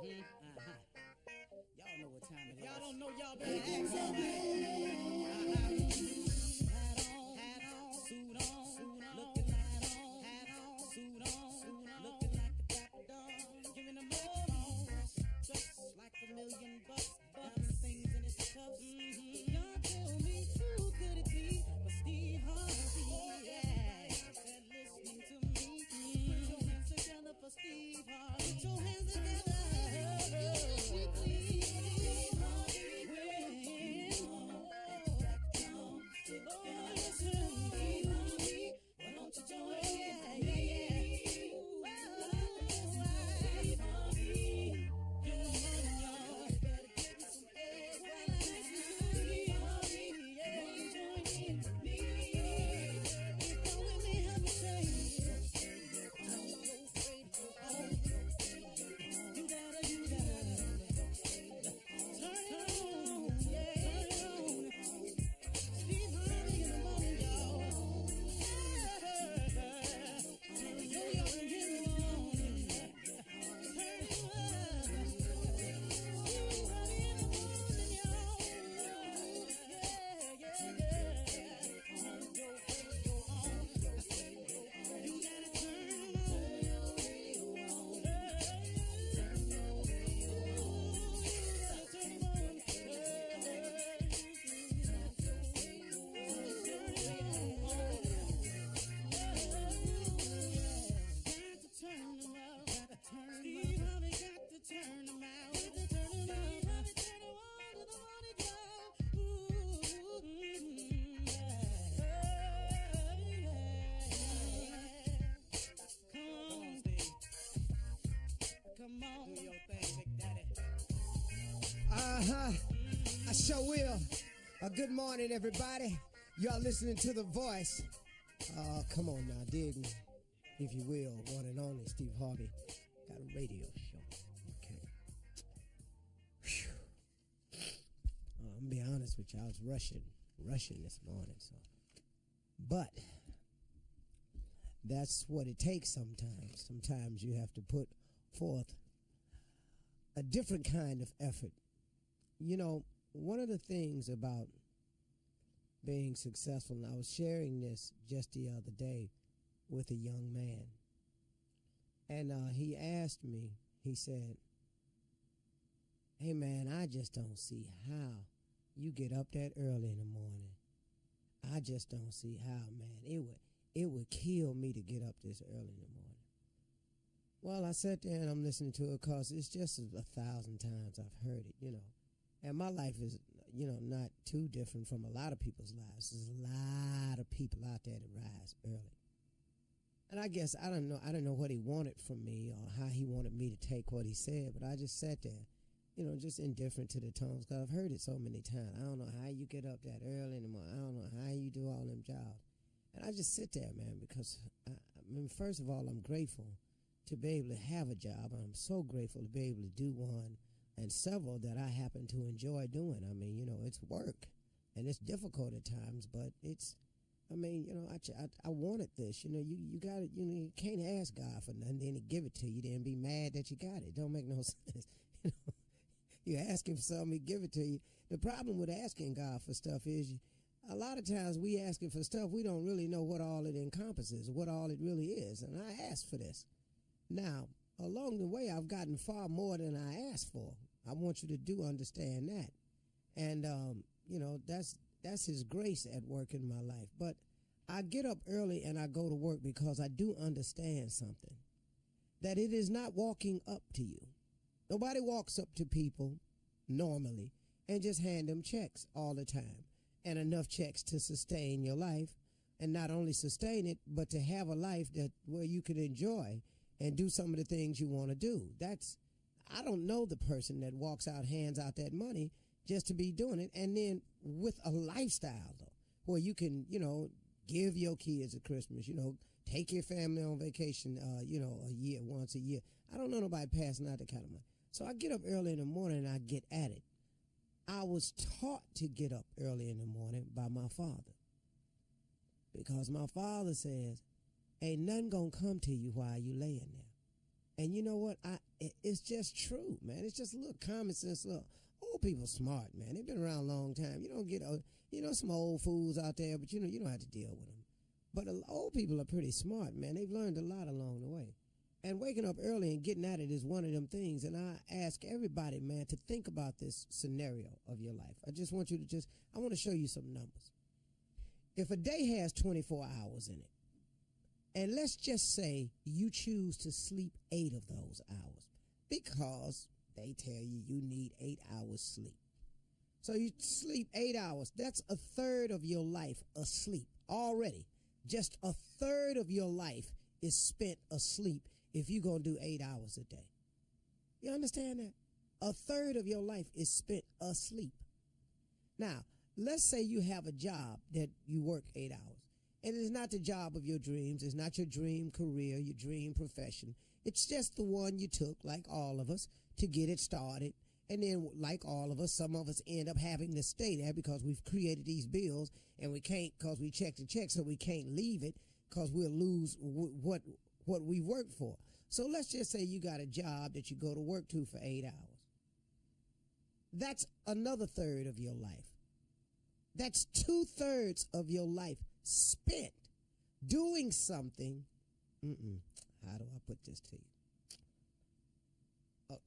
Y'all know what time it is. Y'all don't know, y'all better ask somebody. Hat on, suit on, looking hat on, suit on, looking like the Dapper Don, giving them all, just like $1,000,000 bucks, things in its cups. Y'all tell me who could it be but Steve Harvey? Yeah, said listening to me. Put your hands together for Steve Harvey. Put your hands together. Come on, do your thing, Big Daddy. I sure will. Good morning, everybody. Y'all listening to The Voice. Come on now, dig me, if you will. One and only Steve Harvey got a radio show. Okay. Whew. I'm gonna be honest with you. I was rushing this morning. But that's what it takes sometimes. Sometimes you have to put forth a different kind of effort. You know, one of the things about being successful, and I was sharing this just the other day with a young man, and he asked me, he said, "Hey man, I just don't see how you get up that early in the morning. I just don't see how, man. It would kill me to get up this early in the morning." Well, I sat there and I'm listening to it because it's just 1,000 times I've heard it, you know. And my life is, you know, not too different from a lot of people's lives. There's a lot of people out there that rise early. And I guess I don't know what he wanted from me or how he wanted me to take what he said, but I just sat there, you know, just indifferent to the tones because I've heard it so many times. I don't know how you get up that early in the morning. I don't know how you do all them jobs. And I just sit there, man, because, I mean, first of all, I'm grateful to be able to have a job. I'm so grateful to be able to do one and several that I happen to enjoy doing. I mean, you know, it's work and it's difficult at times, but it's, I mean, you know, I wanted this. You know, you got it. You know, you can't ask God for nothing, then he give it to you, then be mad that you got it. Don't make no sense. You know, you ask him for something, he give it to you. The problem with asking God for stuff is a lot of times we asking for stuff, we don't really know what all it encompasses, what all it really is. And I asked for this. Now, along the way, I've gotten far more than I asked for. I want you to understand that. And, you know, that's his grace at work in my life. But I get up early and I go to work because I do understand something, that it is not walking up to you. Nobody walks up to people normally and just hand them checks all the time, and enough checks to sustain your life, and not only sustain it, but to have a life that where you can enjoy and do some of the things you want to do. I don't know the person that walks out, hands out that money just to be doing it, and then with a lifestyle, though, where you can, you know, give your kids at Christmas, you know, take your family on vacation, you know, once a year. I don't know nobody passing out that kind of money. So I get up early in the morning and I get at it. I was taught to get up early in the morning by my father, because my father says, ain't nothing gonna come to you while you laying there. And you know what? It's just true, man. It's just a little common sense. Look, old people smart, man. They've been around a long time. You don't get, some old fools out there, but you don't have to deal with them. But old people are pretty smart, man. They've learned a lot along the way. And waking up early and getting at it is one of them things. And I ask everybody, man, to think about this scenario of your life. I just want you to I want to show you some numbers. If a day has 24 hours in it, and let's just say you choose to sleep 8 of those hours because they tell you you need 8 hours sleep. So you sleep 8 hours. That's a third of your life asleep already. Just a third of your life is spent asleep if you're going to do 8 hours a day. You understand that? A third of your life is spent asleep. Now, let's say you have a job that you work 8 hours. And it's not the job of your dreams. It's not your dream career, your dream profession. It's just the one you took, like all of us, to get it started. And then, like all of us, some of us end up having to stay there because we've created these bills and we can't, because we check the check, so we can't leave it because we'll lose what we worked for. So let's just say you got a job that you go to work to for 8 hours. That's another third of your life. That's 2/3 of your life spent doing something. How do I put this to you?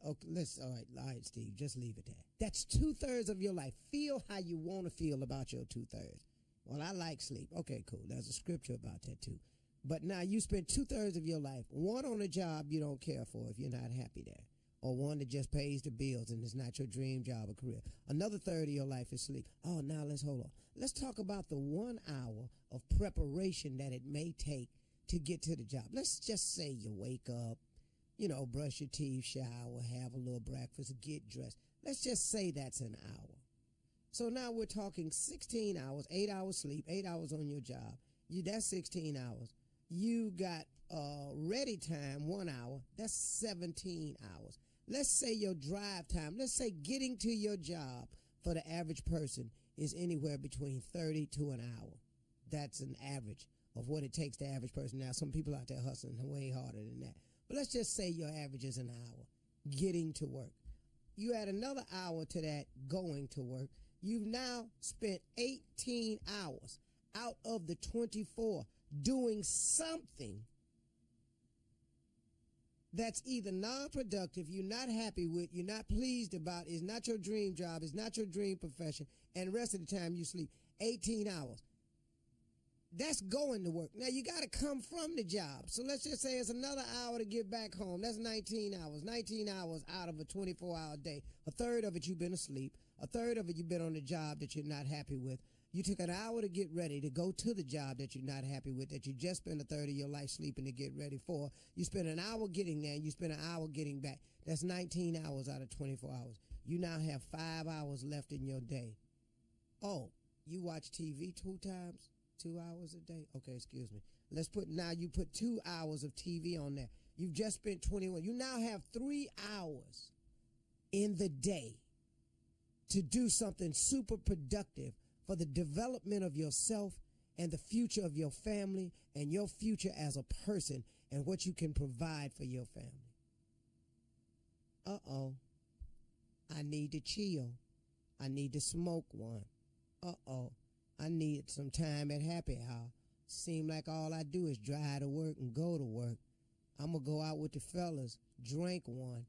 Okay, all right, Steve, just leave it there. That's 2/3 of your life. Feel how you want to feel about your 2/3. Well, I like sleep. Okay, cool. There's a scripture about that too. But now you spend 2/3 of your life, one on a job you don't care for if you're not happy there, or one that just pays the bills and it's not your dream job or career. Another third of your life is sleep. Oh, now let's hold on. Let's talk about the 1 hour of preparation that it may take to get to the job. Let's just say you wake up, brush your teeth, shower, have a little breakfast, get dressed. Let's just say that's an hour. So now we're talking 16 hours, 8 hours sleep, 8 hours on your job. That's 16 hours. You got ready time, 1 hour. That's 17 hours. Let's say your drive time, let's say getting to your job for the average person is anywhere between 30 to an hour. That's an average of what it takes the average person. Now, some people out there hustling way harder than that. But let's just say your average is an hour getting to work. You add another hour to that going to work. You've now spent 18 hours out of the 24 doing something that's either non-productive, you're not happy with, you're not pleased about, is not your dream job, is not your dream profession, and the rest of the time you sleep 18 hours. That's going to work. Now, you got to come from the job. So let's just say it's another hour to get back home. That's 19 hours. 19 hours out of a 24-hour day. A third of it you've been asleep. A third of it you've been on a job that you're not happy with. You took an hour to get ready to go to the job that you're not happy with, that you just spent a third of your life sleeping to get ready for. You spent an hour getting there, and you spent an hour getting back. That's 19 hours out of 24 hours. You now have 5 hours left in your day. Oh, you watch TV 2 times? 2 hours a day? Okay, excuse me. You put 2 hours of TV on there. You've just spent 21. You now have 3 hours in the day to do something super productive for the development of yourself and the future of your family and your future as a person and what you can provide for your family. Uh-oh. I need to chill. I need to smoke one. Uh-oh. I need some time at happy hour. Seem like all I do is drive to work and go to work. I'm going to go out with the fellas, drink one.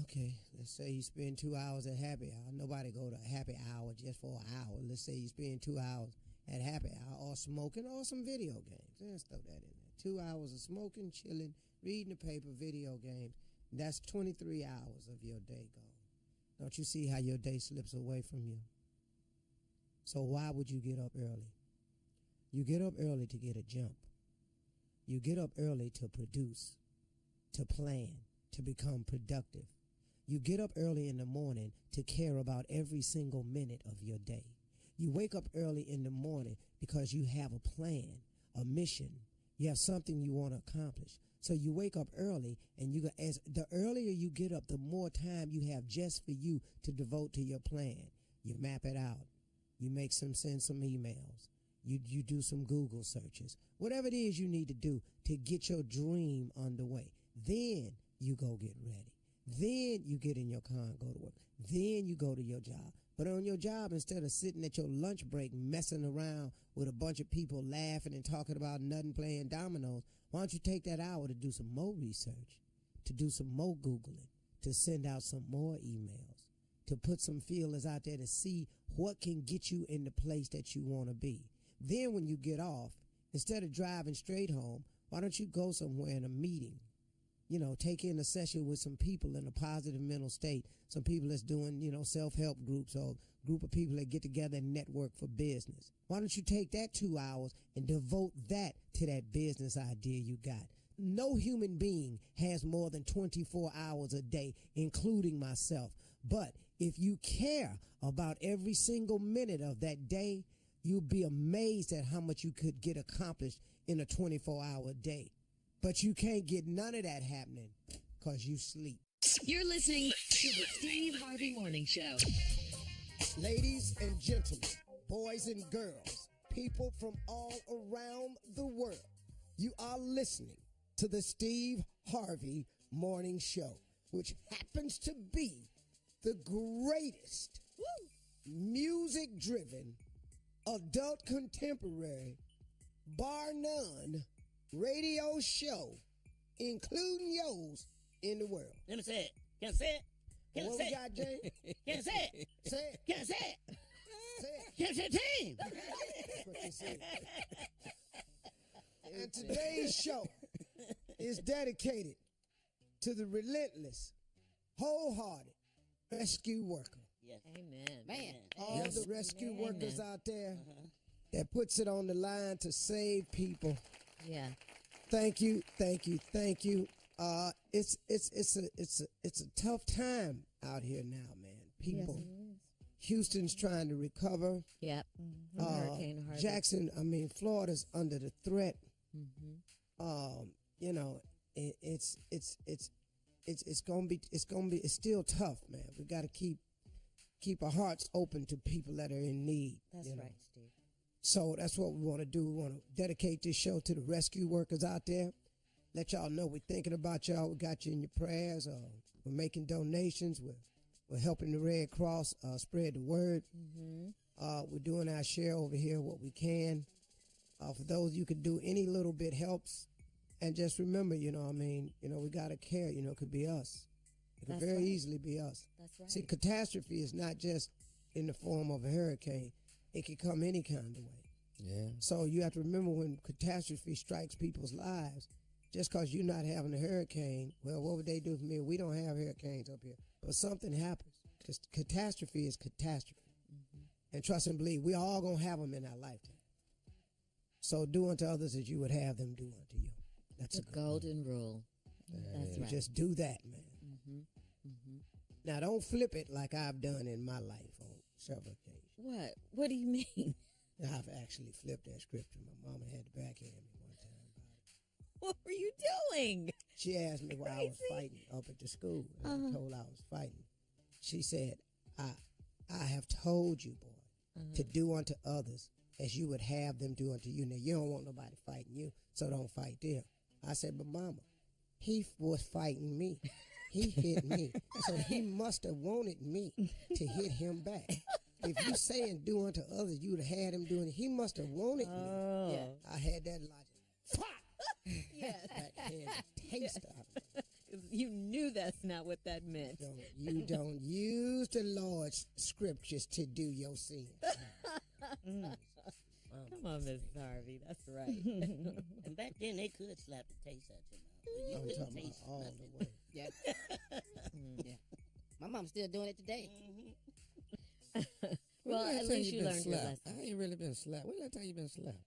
Okay, let's say you spend 2 hours at happy hour. Nobody go to happy hour just for an hour. Let's say you spend 2 hours at happy hour or smoking or some video games. Let's throw that in there. 2 hours of smoking, chilling, reading the paper, video games. That's 23 hours of your day gone. Don't you see how your day slips away from you? So why would you get up early? You get up early to get a jump. You get up early to produce, to plan, to become productive. You get up early in the morning to care about every single minute of your day. You wake up early in the morning because you have a plan, a mission. You have something you want to accomplish. So you wake up early, and as the earlier you get up, the more time you have just for you to devote to your plan. You map it out. You send some emails. You do some Google searches. Whatever it is you need to do to get your dream underway. Then you go get ready. Then you get in your car and go to work. Then you go to your job. But on your job, instead of sitting at your lunch break messing around with a bunch of people laughing and talking about nothing, playing dominoes, why don't you take that hour to do some more research, to do some more Googling, to send out some more emails, to put some feelers out there to see what can get you in the place that you want to be. Then when you get off, instead of driving straight home, why don't you go somewhere in a meeting? You know, take in a session with some people in a positive mental state, some people that's doing, self-help groups or a group of people that get together and network for business. Why don't you take that 2 hours and devote that to that business idea you got? No human being has more than 24 hours a day, including myself. But if you care about every single minute of that day, you'll be amazed at how much you could get accomplished in a 24-hour day. But you can't get none of that happening because you sleep. You're listening to the Steve Harvey Morning Show. Ladies and gentlemen, boys and girls, people from all around the world, you are listening to the Steve Harvey Morning Show, which happens to be the greatest music-driven, adult contemporary, bar none, radio show, including yours, in the world. Let me say it. Can I say it? Can I What say we it? got, Jay? Can I say it? Say it. Can I say it? Say it. Can I say it, team? That's what you said. And today's show is dedicated to the relentless, wholehearted rescue worker. Yes. Amen. Man. All the rescue Amen. workers out there that puts it on the line to save people. Yeah. Thank you, thank you, thank you. It's a tough time out here now, man. People, Houston's trying to recover. Yep. Hurricane Harvey. Florida's under the threat. Mm-hmm. It's still tough, man. We got to keep our hearts open to people that are in need. That's right, Steve. So that's what we want to do. We want to dedicate this show to the rescue workers out there. Let y'all know we're thinking about y'all. We got you in your prayers. We're making donations. We're helping the Red Cross spread the word. Mm-hmm. We're doing our share over here, what we can. For those you could do, any little bit helps. And just remember, we got to care. It could be us. It could very easily be us. That's right. See, catastrophe is not just in the form of a hurricane. It can come any kind of way. Yeah. So you have to remember when catastrophe strikes people's lives, just because you're not having a hurricane, well, what would they do for me? We don't have hurricanes up here. But something happens. Because catastrophe is catastrophe. And trust and believe, we all going to have them in our lifetime. So do unto others as you would have them do unto you. That's the golden rule. That's right. Just do that, man. Mm-hmm. Mm-hmm. Now, don't flip it like I've done in my life on several occasions. What? What do you mean? I've actually flipped that scripture. My mama had to backhand me one time about it. What were you doing? She asked me why I was fighting up at the school. And I told her I was fighting. She said, I have told you, boy, to do unto others as you would have them do unto you. Now, you don't want nobody fighting you, so don't fight them. I said, but mama, he was fighting me. He hit me. So he must have wanted me to hit him back. If you saying do unto others, you would have had him doing it. He must have wanted me. Yeah. I had that logic. Yes. Backhand taste of it. You knew that's not what that meant. You don't use the Lord's scriptures to do your sin. Come on, Miss Harvey. That's right. And back then they could slap the taste out your mouth. But you I'm couldn't talking taste about all nothing. the way. Yeah. Yeah. My mom's still doing it today. Well, When at last time least you you been learned your slapped? lesson. I ain't really been slapped. When last time you been slapped?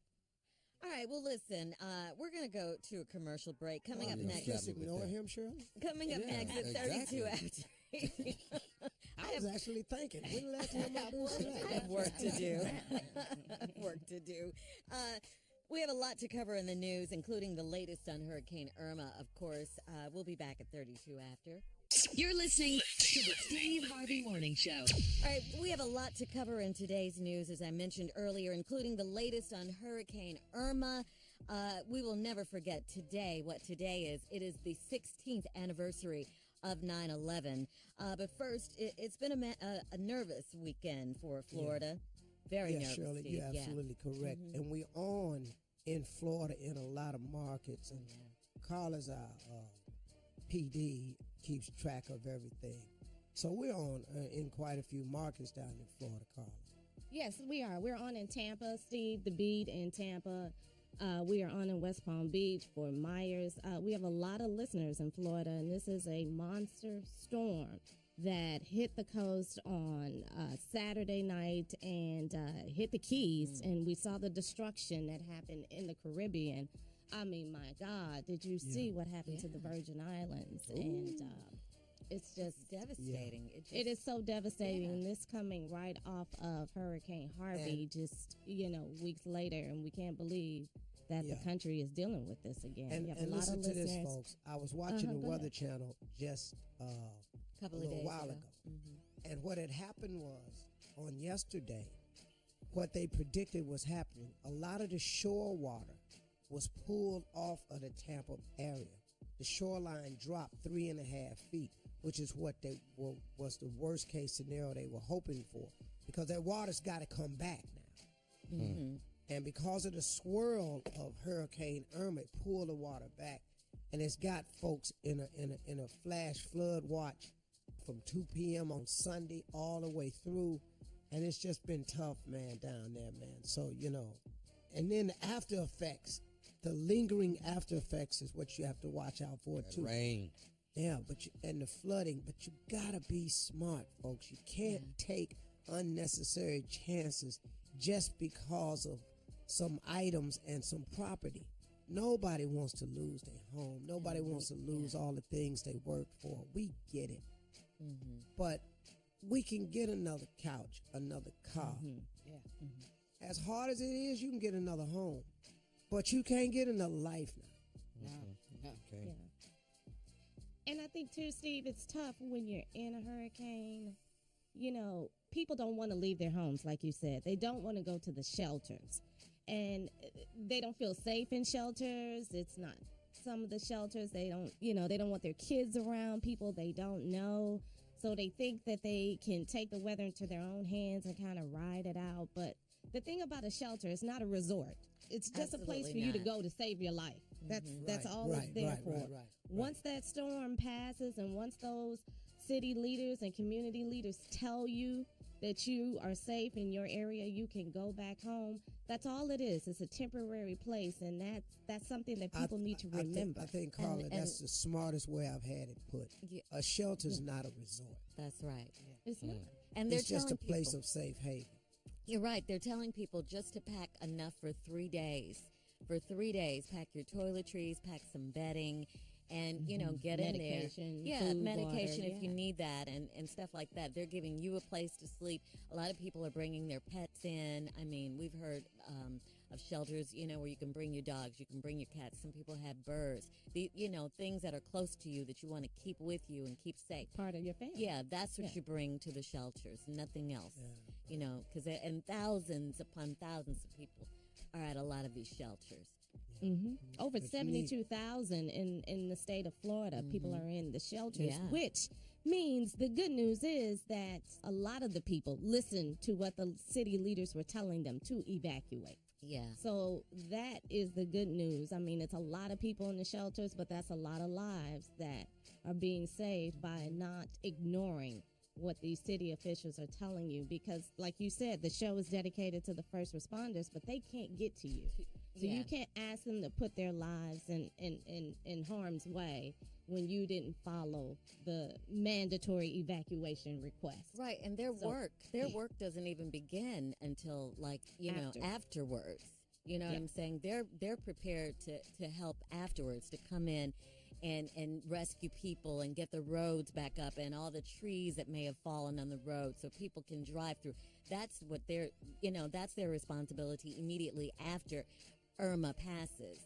All right. Well, listen. We're gonna go to a commercial break. Coming up you next. slap Just me with ignore that. him, Shirley? Coming up Yeah, next at 32 exactly. after. I was actually thinking, when the last time I been slapped? I have work to do. Work to do. We have a lot to cover in the news, including the latest on Hurricane Irma, of course. We'll be back at 32 after. You're listening to the Steve Harvey Morning Show. All right, we have a lot to cover in today's news, as I mentioned earlier, including the latest on Hurricane Irma. We will never forget today, what today is. It is the 16th anniversary of 9/11. But first, it's been a nervous weekend for Florida. Very nervous, Shirley, Steve. you're absolutely correct. Mhm. And we're on in Florida in a lot of markets. And Carla's our PD, keeps track of everything. So we're on in quite a few markets down in Florida, Carla. Yes, we are. We're on in Tampa, Steve, the Beat in Tampa. We are on in West Palm Beach, Fort Myers. We have a lot of listeners in Florida, and this is a monster storm that hit the coast on Saturday night and hit the Keys, and we saw the destruction that happened in the Caribbean. I mean, my God, did you see what happened to the Virgin Islands? Ooh. And it's just devastating. It is so devastating. And this coming right off of Hurricane Harvey, just weeks later, and we can't believe that the country is dealing with this again. And, we have and a lot listen of to listeners. this, folks. I was watching the Go Weather ahead. Channel just A couple a of little days while ago. ago. And what had happened was, on yesterday, what they predicted was happening. A lot of the shore water was pulled off of the Tampa area. The shoreline dropped 3.5 feet, which is what was the worst case scenario they were hoping for, because that water's got to come back now. And because of the swirl of Hurricane Irma, it pulled the water back, and it's got folks in a flash flood watch from 2 p.m. on Sunday all the way through, and it's just been tough, man, down there, man. So and then the after effects, the lingering after effects is what you have to watch out for too. Rain. Yeah, and the flooding, but you gotta be smart, folks. You can't take unnecessary chances just because of some items and some property. Nobody wants to lose their home. Nobody wants to lose all the things they worked for. We get it. But we can get another couch, another car. As hard as it is, you can get another home. But you can't get another life now. No. Okay. Yeah. And I think, too, Steve, it's tough when you're in a hurricane. People don't want to leave their homes, like you said. They don't want to go to the shelters. And they don't feel safe in shelters. It's not some of the shelters. They don't want their kids around people they don't know. So they think that they can take the weather into their own hands and kind of ride it out. But the thing about a shelter, it's not a resort. It's just a place for you to go to save your life. That's all it's there for. Once that storm passes, and once those city leaders and community leaders tell you that you are safe in your area, you can go back home. That's all it is. It's a temporary place, and that's something that people need to remember. I think, Carla, that's the smartest way I've had it put. A shelter's not a resort. That's right. It's not. And they're It's just a telling place people, of safe haven. You're right. They're telling people just to pack enough for 3 days. For 3 days, pack your toiletries, pack some bedding, and, get Medication, in there. Yeah, food, medication water, if you need that, and stuff like that. They're giving you a place to sleep. A lot of people are bringing their pets in. I mean, we've heard of shelters, where you can bring your dogs, you can bring your cats. Some people have birds. Things that are close to you that you want to keep with you and keep safe. Part of your family. Yeah, that's what you bring to the shelters, nothing else. Because and thousands upon thousands of people are at a lot of these shelters. Over 72,000 in the state of Florida. People are in the shelters, which means the good news is that a lot of the people listened to what the city leaders were telling them to evacuate. Yeah. So that is the good news. I mean, it's a lot of people in the shelters, but that's a lot of lives that are being saved by not ignoring what these city officials are telling you, because like you said, the show is dedicated to the first responders, but they can't get to you. So you can't ask them to put their lives in harm's way when you didn't follow the mandatory evacuation request. Right, and their work doesn't even begin until afterwards. You know what I'm saying? They're prepared to help afterwards, to come in and rescue people and get the roads back up and all the trees that may have fallen on the road so people can drive through. That's what that's their responsibility immediately after Irma passes.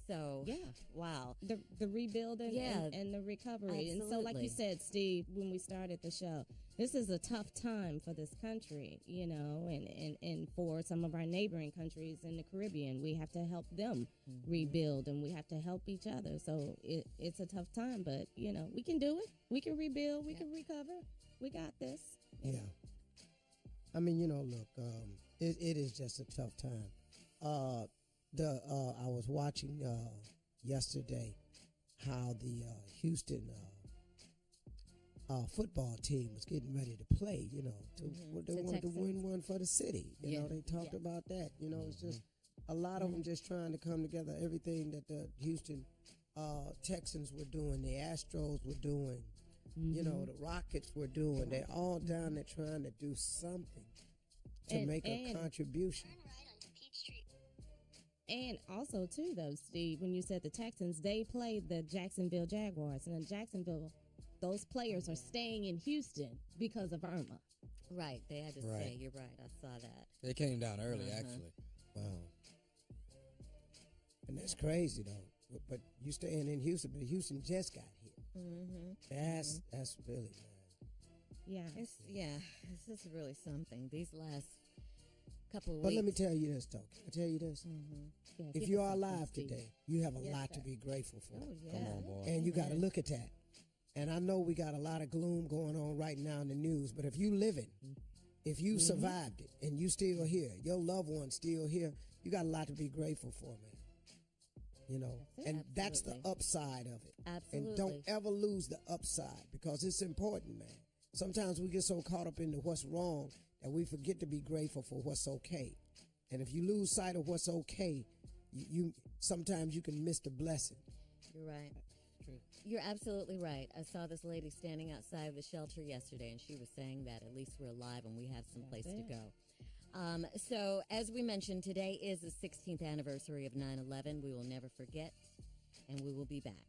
So Yeah. wow. The rebuilding Yeah, and the recovery. And so, like you absolutely. said, Steve, when we started the show, this is a tough time for this country, and for some of our neighboring countries in the Caribbean. We have to help them rebuild, and we have to help each other. So it's a tough time, but, we can do it. We can rebuild. We can recover. We got this. Yeah. I mean, look, it is just a tough time. I was watching yesterday how the Houston football team was getting ready to play. They wanted to win one for the city. They talked about that. It's just a lot of them just trying to come together. Everything that the Houston Texans were doing, the Astros were doing, the Rockets were doing. They're all down there trying to do something to make a contribution. And also, too, though, Steve, when you said the Texans, they played the Jacksonville Jaguars. And in Jacksonville, those players are staying in Houston because of Irma. Right. They had to stay. You're right. I saw that. They came down early, actually. Wow. And that's crazy, though. But you staying in Houston, but Houston just got here. That's really, man. Yeah. This is really something. These last couple of But weeks. let me tell you this, though. Can I tell you this? Yeah, If give you us are something, alive Steve. today, you have a Yes, lot to sir. be grateful for. Oh, yeah. Come on, boy. And you got to look at that. And I know we got a lot of gloom going on right now in the news, but if you living, if you survived it and you still here, your loved one's still here, you got a lot to be grateful for, man. And that's the Absolutely. upside of it. Absolutely. And don't ever lose the upside because it's important, man. Sometimes we get so caught up into what's wrong that we forget to be grateful for what's okay. And if you lose sight of what's okay, you sometimes you can miss the blessing. You're right. You're absolutely right. I saw this lady standing outside the shelter yesterday, and she was saying that at least we're alive and we have some place to go. So, as we mentioned, today is the 16th anniversary of 9/11. We will never forget, and we will be back.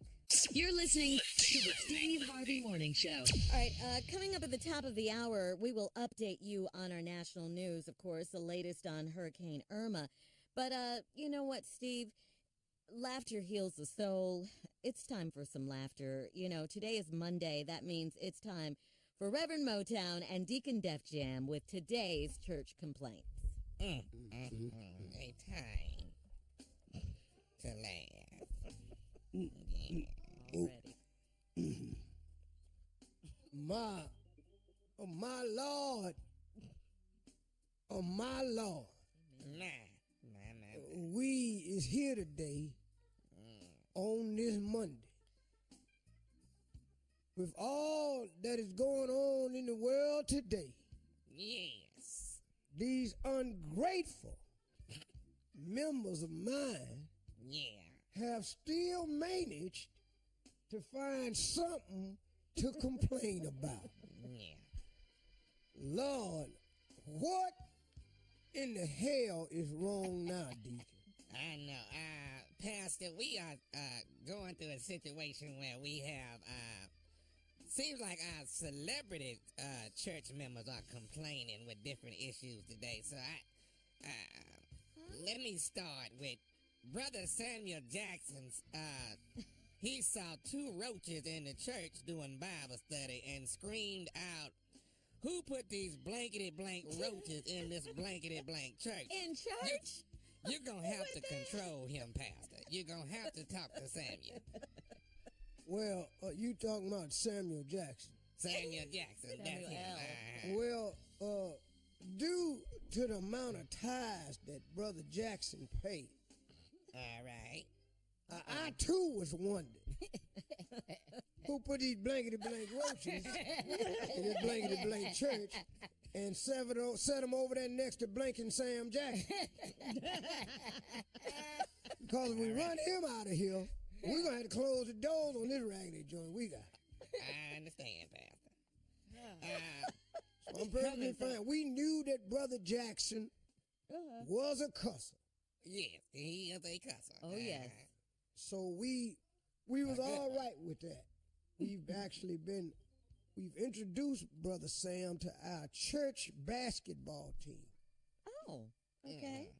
You're listening to the Steve Harvey Morning Show. All right, coming up at the top of the hour, we will update you on our national news, of course, the latest on Hurricane Irma. But you know what, Steve? Laughter heals the soul. It's time for some laughter. Today is Monday. That means it's time for Reverend Motown and Deacon Def Jam with today's church complaints. A time to laugh. Already. My Lord, my Lord, we is here today on this Monday with all that is going on in the world today. Yes. These ungrateful members of mine have still managed to find something to complain about. Lord, what in the hell is wrong now, Deacon? I know. Pastor, we are going through a situation where we have, seems like our celebrity church members are complaining with different issues today. So let me start with Brother Samuel Jackson's. He saw two roaches in the church doing Bible study and screamed out, "Who put these blankety blank roaches in this blankety blank church?" In church? You're going to have to control him, Pastor. You're going to have to talk to Samuel. Well, you talking about Samuel Jackson. Samuel Jackson, that's him. Well, due to the amount of tithes that Brother Jackson paid, All right. I too was wondering who put these blankety blank roaches in this blankety blank church and set them over there next to blanking Sam Jackson. Because if we run him out of here, we're going to have to close the doors on this raggedy joint we got. I understand, Pastor. I'm perfectly fine. We knew that Brother Jackson was a cusser. Yes, he is a cusser. Oh, yes. So we was all right with that. We've introduced Brother Sam to our church basketball team. Oh, okay.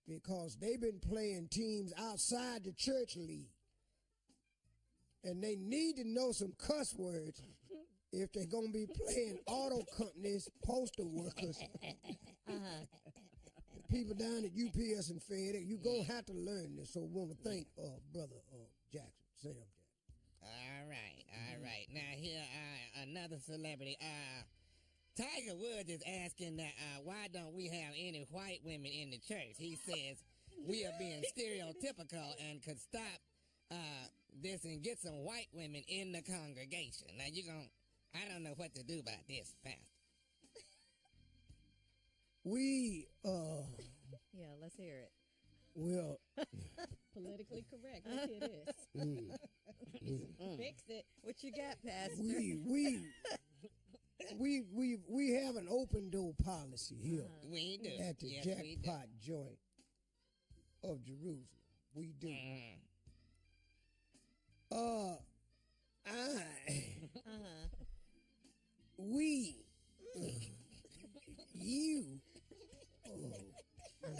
because they've been playing teams outside the church league. And they need to know some cuss words if they're going to be playing auto companies, postal workers, people down at UPS and FedEx. You're going to have to learn this. So we want to thank Brother Jackson, Sam Jackson. All right. Now here, another celebrity. Tiger Woods is asking that why don't we have any white women in the church? He says we are being stereotypical and could stop this and get some white women in the congregation. Now I don't know what to do about this, Pastor. Yeah, let's hear it. Well, Politically correct. Let's hear this. Fix it. What you got, Pastor? we have an open door policy here We do. at the Yes, we do. Jackpot Joint of Jerusalem. We do. We, you,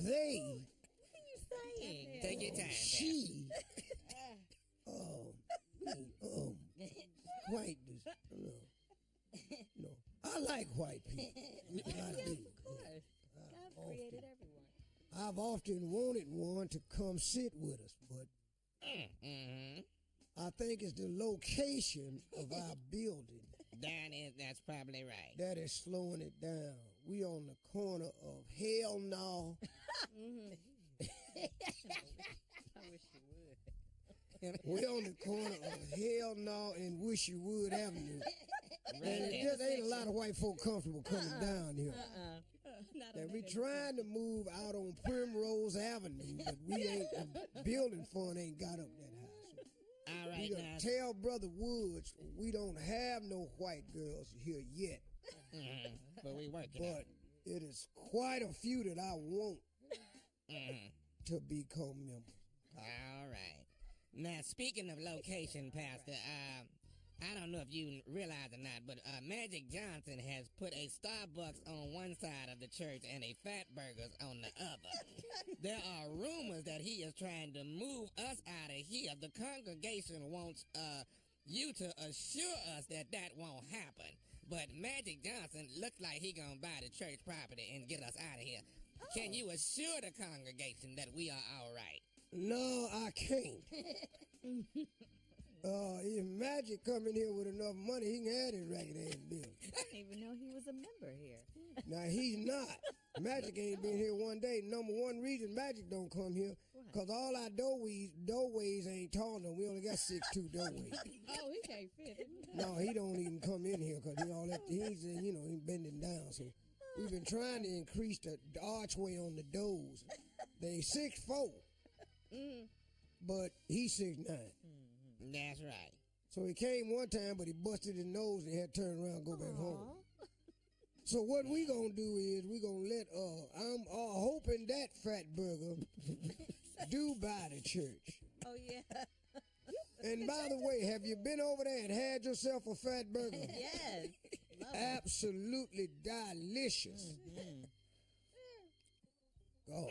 they, Take your time, she, white, no, I like white people. I do. Of course. God created everyone. I've often wanted one to come sit with us, but I think it's the location of our building That's probably right. that is slowing it down. We on the corner of Hell No. I wish you would. We on the corner of Hell No and Wish You Would Avenue. And it just ain't a lot of white folk comfortable coming down here. And we trying to move out on Primrose Avenue, but we ain't, the building fund ain't got up that high. So All right, we now. gonna tell Brother Woods we don't have no white girls here yet, But we working on but it is quite a few that I want it. to become members. All right. Now, speaking of location, Pastor, I don't know if you realize or not, but Magic Johnson has put a Starbucks on one side of the church and a Fat Burgers on the other. There are rumors that he is trying to move us out of here. The congregation wants you to assure us that that won't happen. But Magic Johnson looks like he gonna buy the church property and get us out of here. Can you assure the congregation that we are all right? No, I can't. If Magic come in here with enough money, he can have his ragged ass building. I didn't even know he was a member here. Now, he's not. Magic ain't been here one day. Number one reason Magic don't come here, because all our doorways ain't tall enough. We only got 6'2" doorways. Oh, he can't fit. No, he don't even come in here because he's bending down. So we've been trying to increase the archway on the doors. They 6'4", but he's 6'9". That's right. So he came one time, but he busted his nose and had to turn around and go back home. So what we gonna do is we gonna let I'm hoping that Fat Burger do buy the church. Oh, yeah. And by the way, have you been over there and had yourself a Fat Burger? Yes. Love it. Absolutely delicious. Oh.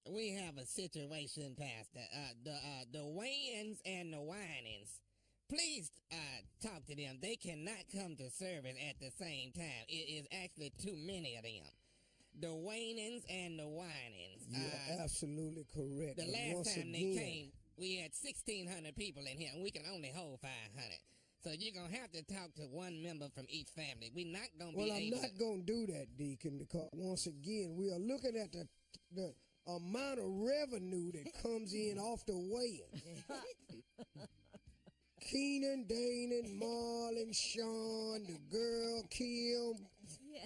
We have a situation, Pastor. The weigh-ins and the whinings. Please talk to them. They cannot come to service at the same time. It is actually too many of them. The weigh-ins and the whinings. You're absolutely correct. The And last once time they again, came, we had 1,600 people in here, and we can only hold 500. So you're going to have to talk to one member from each family. We're not going to be I'm able not going to do that, Deacon, because once again, we are looking at the amount of revenue that comes in off the weigh-in. Keenan, Danon, Marlon, Sean, the girl, Kim,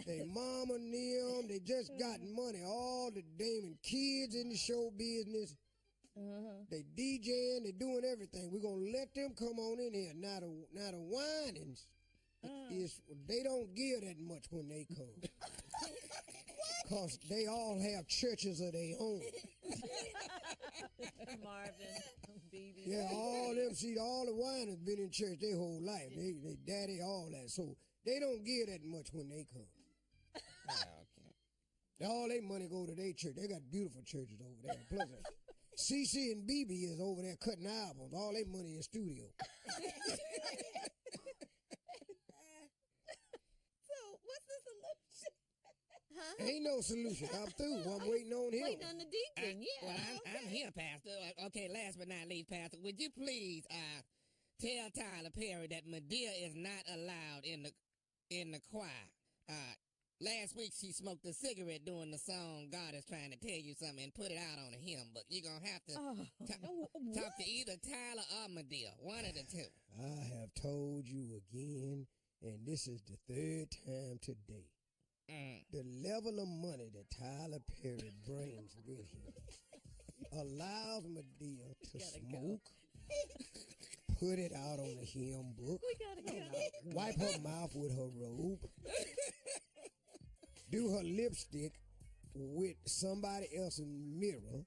they mama, them, they just got money. All the damn kids in the show business. They DJing, they doing everything. We're going to let them come on in here. Now the whinings, they don't give that much when they come. Because they all have churches of their own. Marvin, BB. Yeah, all the whiners been in church their whole life. They daddy, all that. So they don't give that much when they come. Okay. All their money go to their church. They got beautiful churches over there. Plus, CC and BB is over there cutting albums. All their money in studio. What's the solution? Huh? Ain't no solution. I'm through. I'm waiting on him. Waiting on the deacon, yeah. Well, I'm here, Pastor. Okay, last but not least, Pastor, would you please tell Tyler Perry that Medea is not allowed in the choir? Last week she smoked a cigarette during the song "God Is Trying to Tell You Something" and put it out on a hymn. But you're gonna have to talk to either Tyler or Medea, one of the two. I have told you again, and this is the third time today. The level of money that Tyler Perry brings with him allows Medea to smoke, put it out on the hymn book, wipe her mouth with her robe, do her lipstick with somebody else's mirror,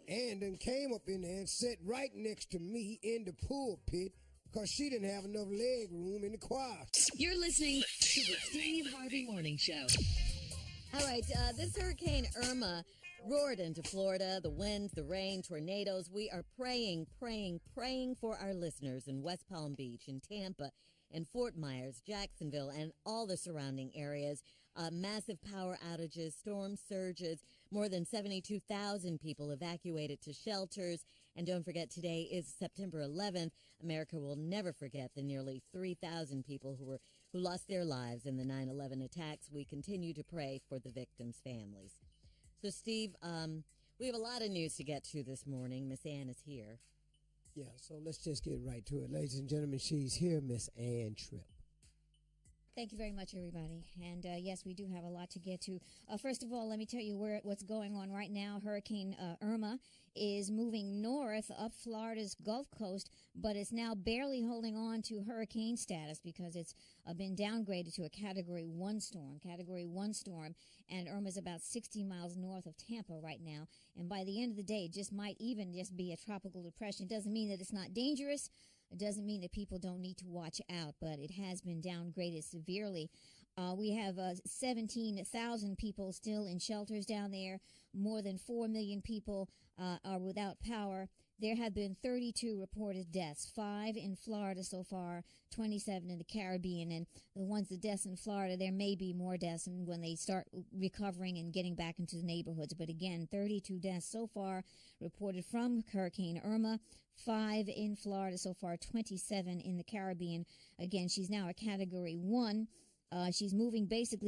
and then came up in there and sat right next to me in the pulpit because she didn't have enough leg room in the choir. You're listening to the Steve Harvey Morning Show. All right, this Hurricane Irma roared into Florida. The winds, the rain, tornadoes. We are praying for our listeners in West Palm Beach, in Tampa, in Fort Myers, Jacksonville, and all the surrounding areas. Massive power outages, storm surges, more than 72,000 people evacuated to shelters. And don't forget, today is September 11th. America will never forget the nearly 3,000 people who lost their lives in the 9/11 attacks. We continue to pray for the victims' families. So, Steve, we have a lot of news to get to this morning. Miss Ann is here. Yeah, so let's just get right to it. Ladies and gentlemen, she's here, Miss Ann Tripp. Thank you very much, everybody. And yes, we do have a lot to get to. First of all, let me tell you what's going on right now. Hurricane Irma is moving north up Florida's Gulf Coast, but it's now barely holding on to hurricane status because it's been downgraded to a Category 1 storm. Category 1 storm, and Irma's about 60 miles north of Tampa right now. And by the end of the day, it might even be a tropical depression. It doesn't mean that it's not dangerous. It doesn't mean that people don't need to watch out, but it has been downgraded severely. We have 17,000 people still in shelters down there. More than 4 million people are without power. There have been 32 reported deaths, 5 in Florida so far, 27 in the Caribbean. And the deaths in Florida, there may be more deaths when they start recovering and getting back into the neighborhoods. But again, 32 deaths so far reported from Hurricane Irma, 5 in Florida so far, 27 in the Caribbean. Again, she's now a Category 1. She's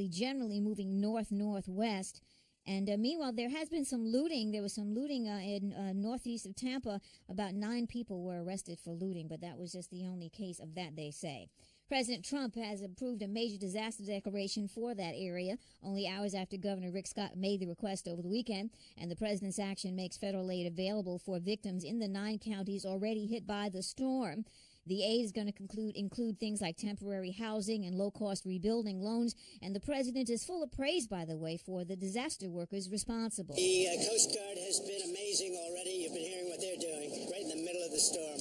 generally moving north-northwest. And meanwhile, there has been some looting. There was some looting in northeast of Tampa. About 9 people were arrested for looting, but that was just the only case of that, they say. President Trump has approved a major disaster declaration for that area, only hours after Governor Rick Scott made the request over the weekend. And the president's action makes federal aid available for victims in the 9 counties already hit by the storm. The aid is going to include things like temporary housing and low-cost rebuilding loans. And the president is full of praise, by the way, for the disaster workers responsible. The Coast Guard has been amazing already. You've been hearing what they're doing right in the middle of the storm.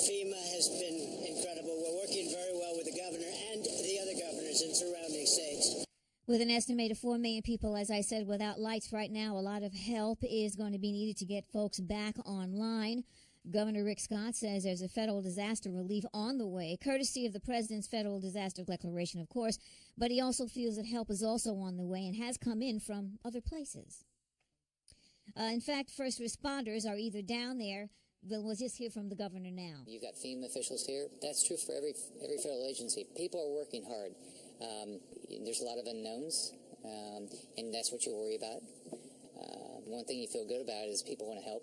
FEMA has been incredible. We're working very well with the governor and the other governors in surrounding states. With an estimated 4 million people, as I said, without lights right now, a lot of help is going to be needed to get folks back online. Governor Rick Scott says there's a federal disaster relief on the way, courtesy of the president's federal disaster declaration, of course, but he also feels that help is also on the way and has come in from other places. In fact, first responders are either down there. We'll just hear from the governor now. You've got FEMA officials here. That's true for every federal agency. People are working hard. There's a lot of unknowns, and that's what you worry about. One thing you feel good about is people want to help.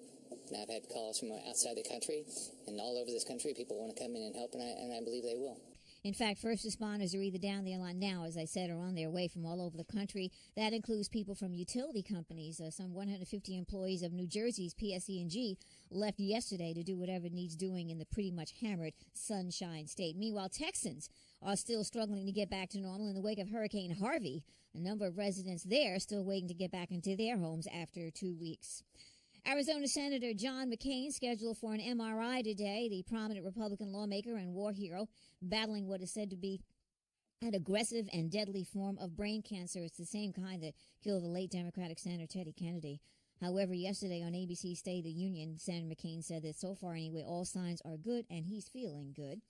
And I've had calls from outside the country and all over this country. People want to come in and help, and I believe they will. In fact, first responders are either down there now, as I said, or on their way from all over the country. That includes people from utility companies. Some 150 employees of New Jersey's PSE&G left yesterday to do whatever needs doing in the pretty much hammered Sunshine State. Meanwhile, Texans are still struggling to get back to normal in the wake of Hurricane Harvey. A number of residents there are still waiting to get back into their homes after 2 weeks. Arizona Senator John McCain scheduled for an MRI today. The prominent Republican lawmaker and war hero battling what is said to be an aggressive and deadly form of brain cancer. It's the same kind that killed the late Democratic Senator Teddy Kennedy. However, yesterday on ABC's State of the Union, Senator McCain said that so far anyway, all signs are good and he's feeling good.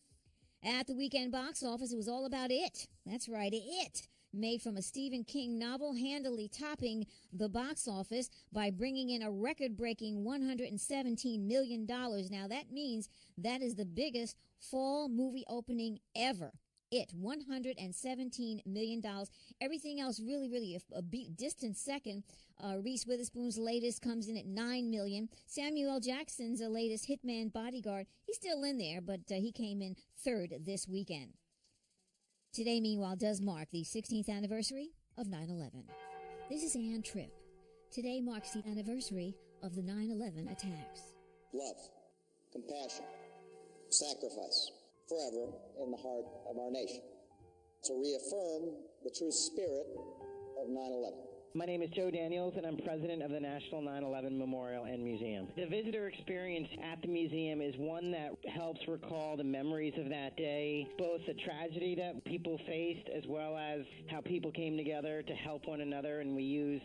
At the weekend box office, it was all about It. That's right, It. Made from a Stephen King novel, handily topping the box office by bringing in a record-breaking $117 million. Now, that means that is the biggest fall movie opening ever. It, $117 million. Everything else really a distant second. Reese Witherspoon's latest comes in at $9 million. Samuel L. Jackson's latest Hitman Bodyguard, he's still in there, but he came in third this weekend. Today, meanwhile, does mark the 16th anniversary of 9/11. This is Ann Tripp. Today marks the anniversary of the 9/11 attacks. Love, compassion, sacrifice, forever in the heart of our nation. To reaffirm the true spirit of 9/11. My name is Joe Daniels, and I'm president of the National 9/11 Memorial and Museum. The visitor experience at the museum is one that helps recall the memories of that day, both the tragedy that people faced as well as how people came together to help one another, and we use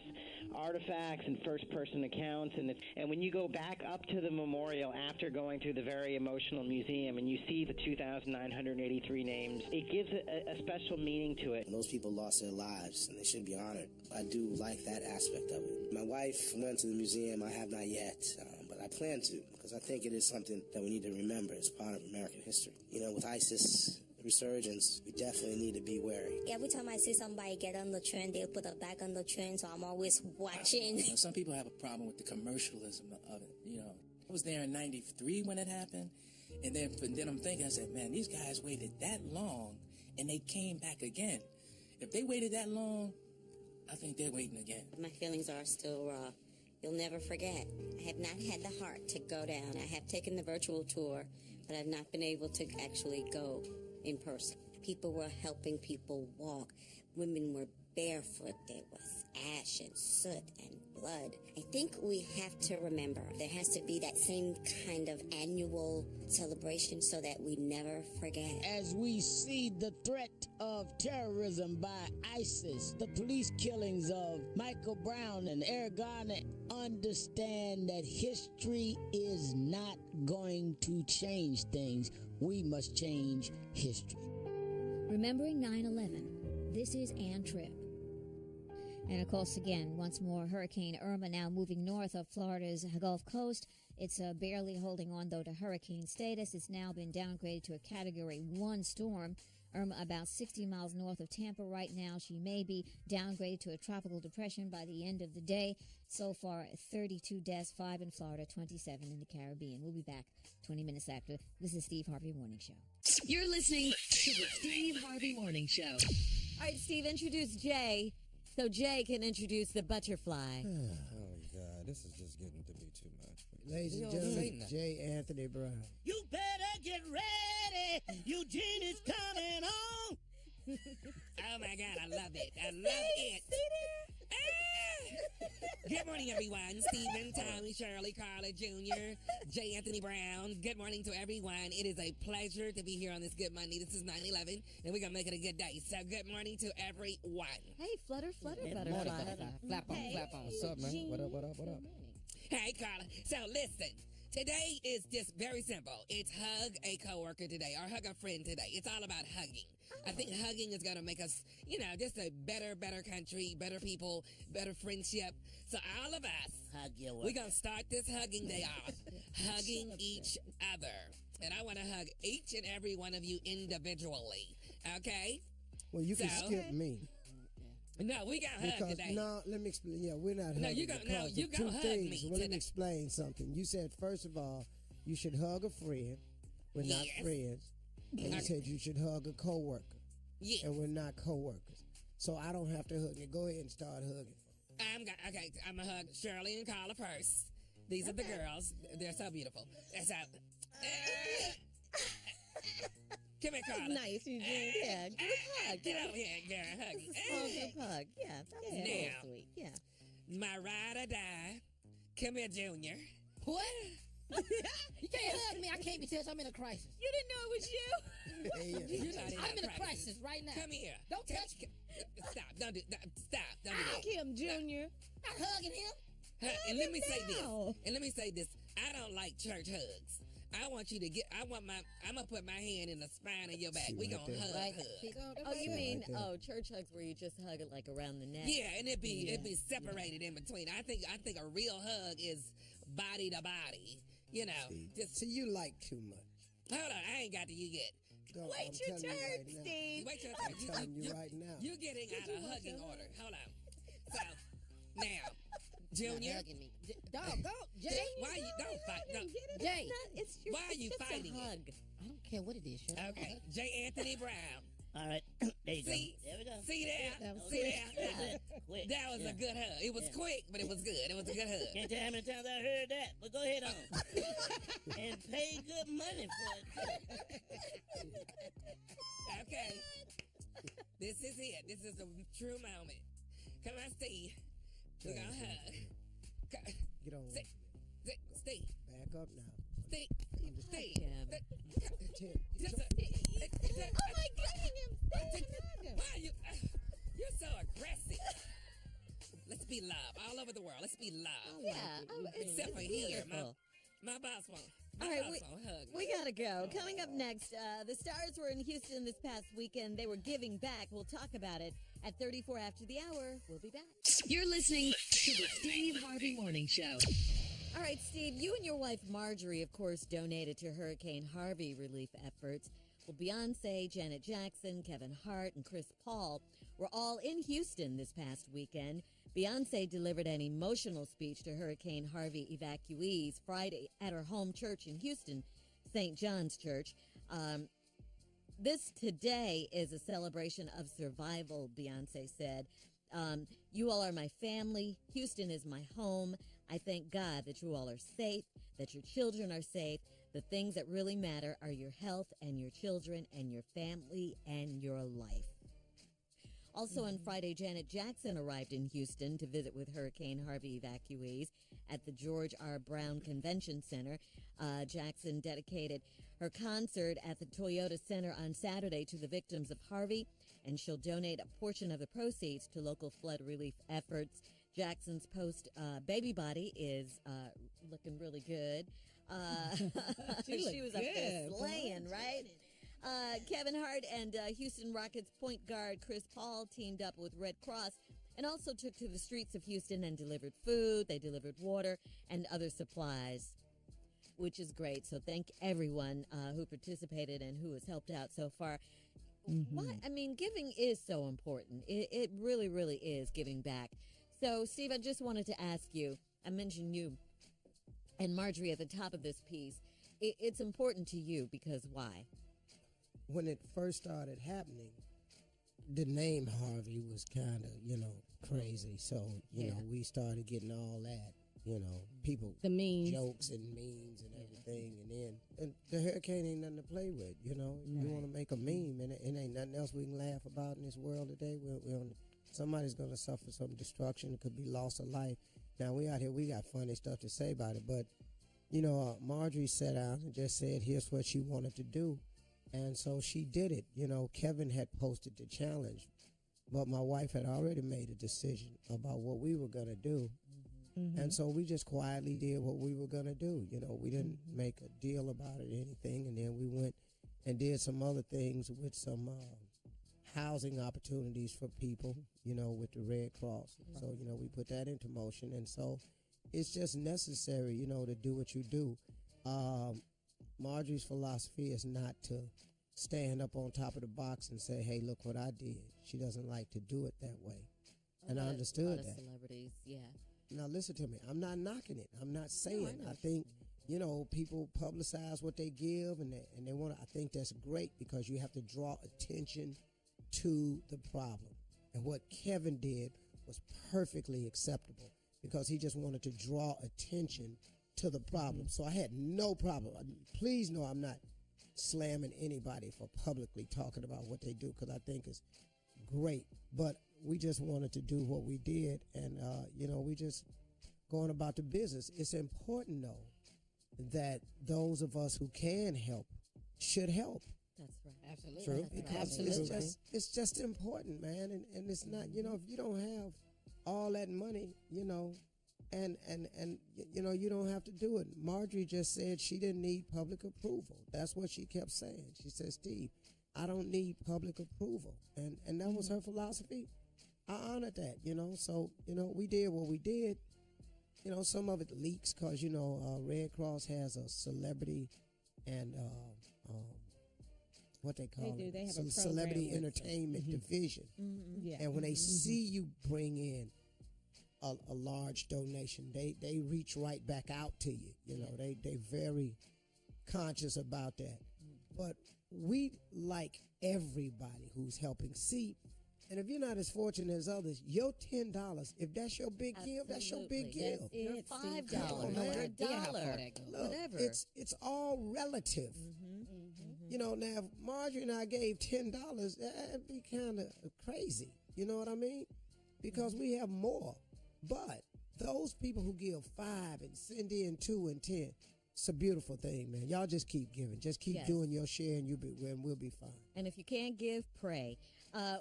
artifacts and first-person accounts. And when you go back up to the memorial after going through the very emotional museum and you see the 2,983 names, it gives a special meaning to it. Those people lost their lives, and they should be honored. I do like that aspect of it. My wife went to the museum. I have not yet, but I plan to, because I think it is something that we need to remember as part of American history. You know, with ISIS resurgence, we definitely need to be wary. Every time I see somebody get on the train, they'll put a bag on the train, so I'm always watching. You know, some people have a problem with the commercialism of it, you know. I was there in 93 when it happened, and then I'm thinking, I said, man, these guys waited that long, and they came back again. If they waited that long, I think they're waiting again. My feelings are still raw. You'll never forget. I have not had the heart to go down. I have taken the virtual tour, but I've not been able to actually go in person. People were helping people walk. Women were barefoot. There was ash and soot and blood. I think we have to remember there has to be that same kind of annual celebration so that we never forget. As we see the threat of terrorism by ISIS, the police killings of Michael Brown and Eric Garner, understand that history is not going to change things. We must change history. Remembering 9/11, this is Ann Tripp. And of course, again, once more, Hurricane Irma now moving north of Florida's Gulf Coast. It's barely holding on, though, to hurricane status. It's now been downgraded to a Category 1 storm. Irma about 60 miles north of Tampa right now. She may be downgraded to a tropical depression by the end of the day. So far, 32 deaths, 5 in Florida, 27 in the Caribbean. We'll be back 20 minutes after. This is Steve Harvey Morning Show. You're listening to the Steve Harvey Morning Show. All right, Steve, introduce Jay so Jay can introduce the butterfly. Oh, God, this is just getting to be too much. Ladies and gentlemen, J. Anthony Brown. You better get ready. Eugene is coming on. Oh, my God, I love it. I love it. Good morning, everyone. Stephen, Tommy, Shirley, Carla Jr., J. Anthony Brown. Good morning to everyone. It is a pleasure to be here on this Good Monday. This is 9/11, and we're going to make it a good day. So good morning to everyone. Hey, flutter, butterfly. Flap on, flap on. What's up, man? What up? Hey, Carla. So listen. Today is just very simple. It's hug a coworker today or hug a friend today. It's all about hugging. I think hugging is going to make us, just a better country, better people, better friendship. So all of us, we're going to start this hugging day off, hugging each other. And I want to hug each and every one of you individually. Okay? Well, you can skip me. No, we got to hug today. No, let me explain. Yeah, we're not hugging. No, you're going to hug me today. Well, let me explain something. You said, first of all, you should hug a friend. We're not friends. And you said you should hug a coworker. Yes. And we're not coworkers. So I don't have to hug you. Go ahead and start hugging. I'm going to hug Shirley and Carla first. These are the girls. They're so beautiful. So, come here, Carla. Nice, Eugene. Yeah, group hug. Get over here, girl. Hug. Small group hug. Yeah, that's now, sweet. Yeah. My ride or die. Come here, Junior. What? You can't hug me. I can't because I'm in a crisis. You didn't know it was you? You're not in I'm in a crisis right now. Come here. Don't touch me. Stop. Don't do that. Stop. Don't do that. Kim Jr. Not hugging him. And let me say this. I don't like church hugs. I want you to get. I'm gonna put my hand in the spine of your back. We gonna hug. Right. hug. Oh, you mean church hugs where you just hug it like around the neck? Yeah, and it'd be separated in between. I think a real hug is body to body. You know, See, you like too much. Hold on, I ain't got to you yet. Wait your turn, Steve. Wait your turn. I'm telling you right now. You're getting out of hugging order. Hold on. So now, Junior. Not hugging me. Dog, go, Jay. Why you don't fight? No. Jay. Why are you fighting a hug. it? I don't care what it is. Okay, J. Anthony Brown. All right, there you go. There we go. See there? See there? Quick. That was a good hug. It was quick, but it was good. It was a good hug. Can't tell how many times I heard that, but go ahead on. And pay good money for it. Okay. This is it. This is the true moment. Come on, Steve. We're gonna hug. Get on. Steve. Back up now. Steve. Steve. Oh my goodness. Why are you? You're so aggressive. Let's be love all over the world. Let's be love. Except for here, my boss won't. All right, we gotta go. Coming up next, the Stars were in Houston this past weekend. They were giving back. We'll talk about it at 34 after the hour. We'll be back. You're listening to the Steve Harvey Morning Show. All right, Steve, you and your wife Marjorie, of course, donated to Hurricane Harvey relief efforts. Well, Beyonce, Janet Jackson, Kevin Hart, and Chris Paul were all in Houston this past weekend. Beyonce delivered an emotional speech to Hurricane Harvey evacuees Friday at her home church in Houston, St. John's Church. This today is a celebration of survival, Beyonce said. You all are my family. Houston is my home. I thank God that you all are safe, that your children are safe. The things that really matter are your health and your children and your family and your life. Also on Friday, Janet Jackson arrived in Houston to visit with Hurricane Harvey evacuees at the George R. Brown Convention Center. Jackson dedicated her concert at the Toyota Center on Saturday to the victims of Harvey, and she'll donate a portion of the proceeds to local flood relief efforts. Jackson's post-baby body is looking really good. She was up there slaying, right? Kevin Hart and Houston Rockets point guard Chris Paul teamed up with Red Cross and also took to the streets of Houston and delivered food. They delivered water and other supplies, which is great. So thank everyone who participated and who has helped out so far. I mean, giving is so important. It really, really is giving back. So, Steve, I just wanted to ask you, I mentioned you and Marjorie at the top of this piece. It's important to you because why? When it first started happening, the name Harvey was kind of, crazy. So, you know, we started getting all that, people, the memes, jokes and memes and everything. And the hurricane ain't nothing to play with, You want to make a meme and it ain't nothing else we can laugh about in this world today. Somebody's going to suffer some destruction. It could be loss of life. Now, we out here, we got funny stuff to say about it. But, Marjorie sat down and just said, here's what she wanted to do. And so she did it. Kevin had posted the challenge. But my wife had already made a decision about what we were going to do. And so we just quietly did what we were going to do. We didn't make a deal about it or anything. And then we went and did some other things with some housing opportunities for people, with the Red Cross. So, we put that into motion. And so it's just necessary, to do what you do. Marjorie's philosophy is not to stand up on top of the box and say, hey, look what I did. She doesn't like to do it that way. And I understood that. Celebrities, yeah. Now, listen to me. I'm not knocking it. I'm not saying. I think, people publicize what they give and they want to. I think that's great because you have to draw attention to the problem. And what Kevin did was perfectly acceptable because he just wanted to draw attention to the problem. So I had no problem. Please know I'm not slamming anybody for publicly talking about what they do because I think it's great. But we just wanted to do what we did and, we just going about the business. It's important, though, that those of us who can help should help. That's right. Absolutely. True. Because it's just important, man. And it's not, if you don't have all that money, and you don't have to do it. Marjorie just said she didn't need public approval. That's what she kept saying. She said, Steve, I don't need public approval. And that was her philosophy. I honored that, So, we did what we did. Some of it leaks because, Red Cross has a celebrity and what they call it. They have some a celebrity program with entertainment division. Yeah. And when they see you bring in a large donation, they reach right back out to you. They very conscious about that. But we like everybody who's helping. See, and if you're not as fortunate as others, your $10, if that's your big give, that's your big give. Your $5 or $1, whatever. It's all relative. Now if Marjorie and I gave $10, that'd be kind of crazy. You know what I mean? Because we have more. But those people who give 5 and send in 2 and 10, it's a beautiful thing, man. Y'all just keep giving. Just keep doing your share, and we'll be fine. And if you can't give, pray.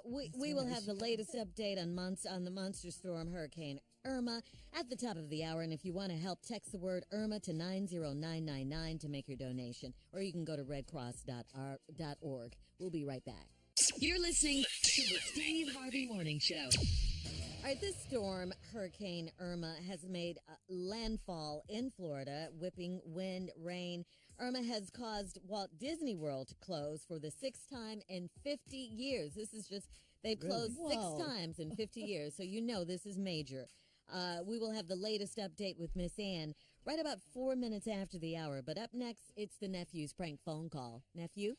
We will have the latest update on the monster storm Hurricane Irma at the top of the hour. And if you want to help, text the word Irma to 90999 to make your donation. Or you can go to redcross.org. We'll be right back. You're listening to the Steve Harvey Morning Show. All right, this storm, Hurricane Irma, has made landfall in Florida, whipping wind, rain. Irma has caused Walt Disney World to close for the 6th time in 50 years. This is just, they've closed 6 times in 50 years, so this is major. We will have the latest update with Miss Ann right about 4 minutes after the hour. But up next, it's the nephew's prank phone call. Nephew?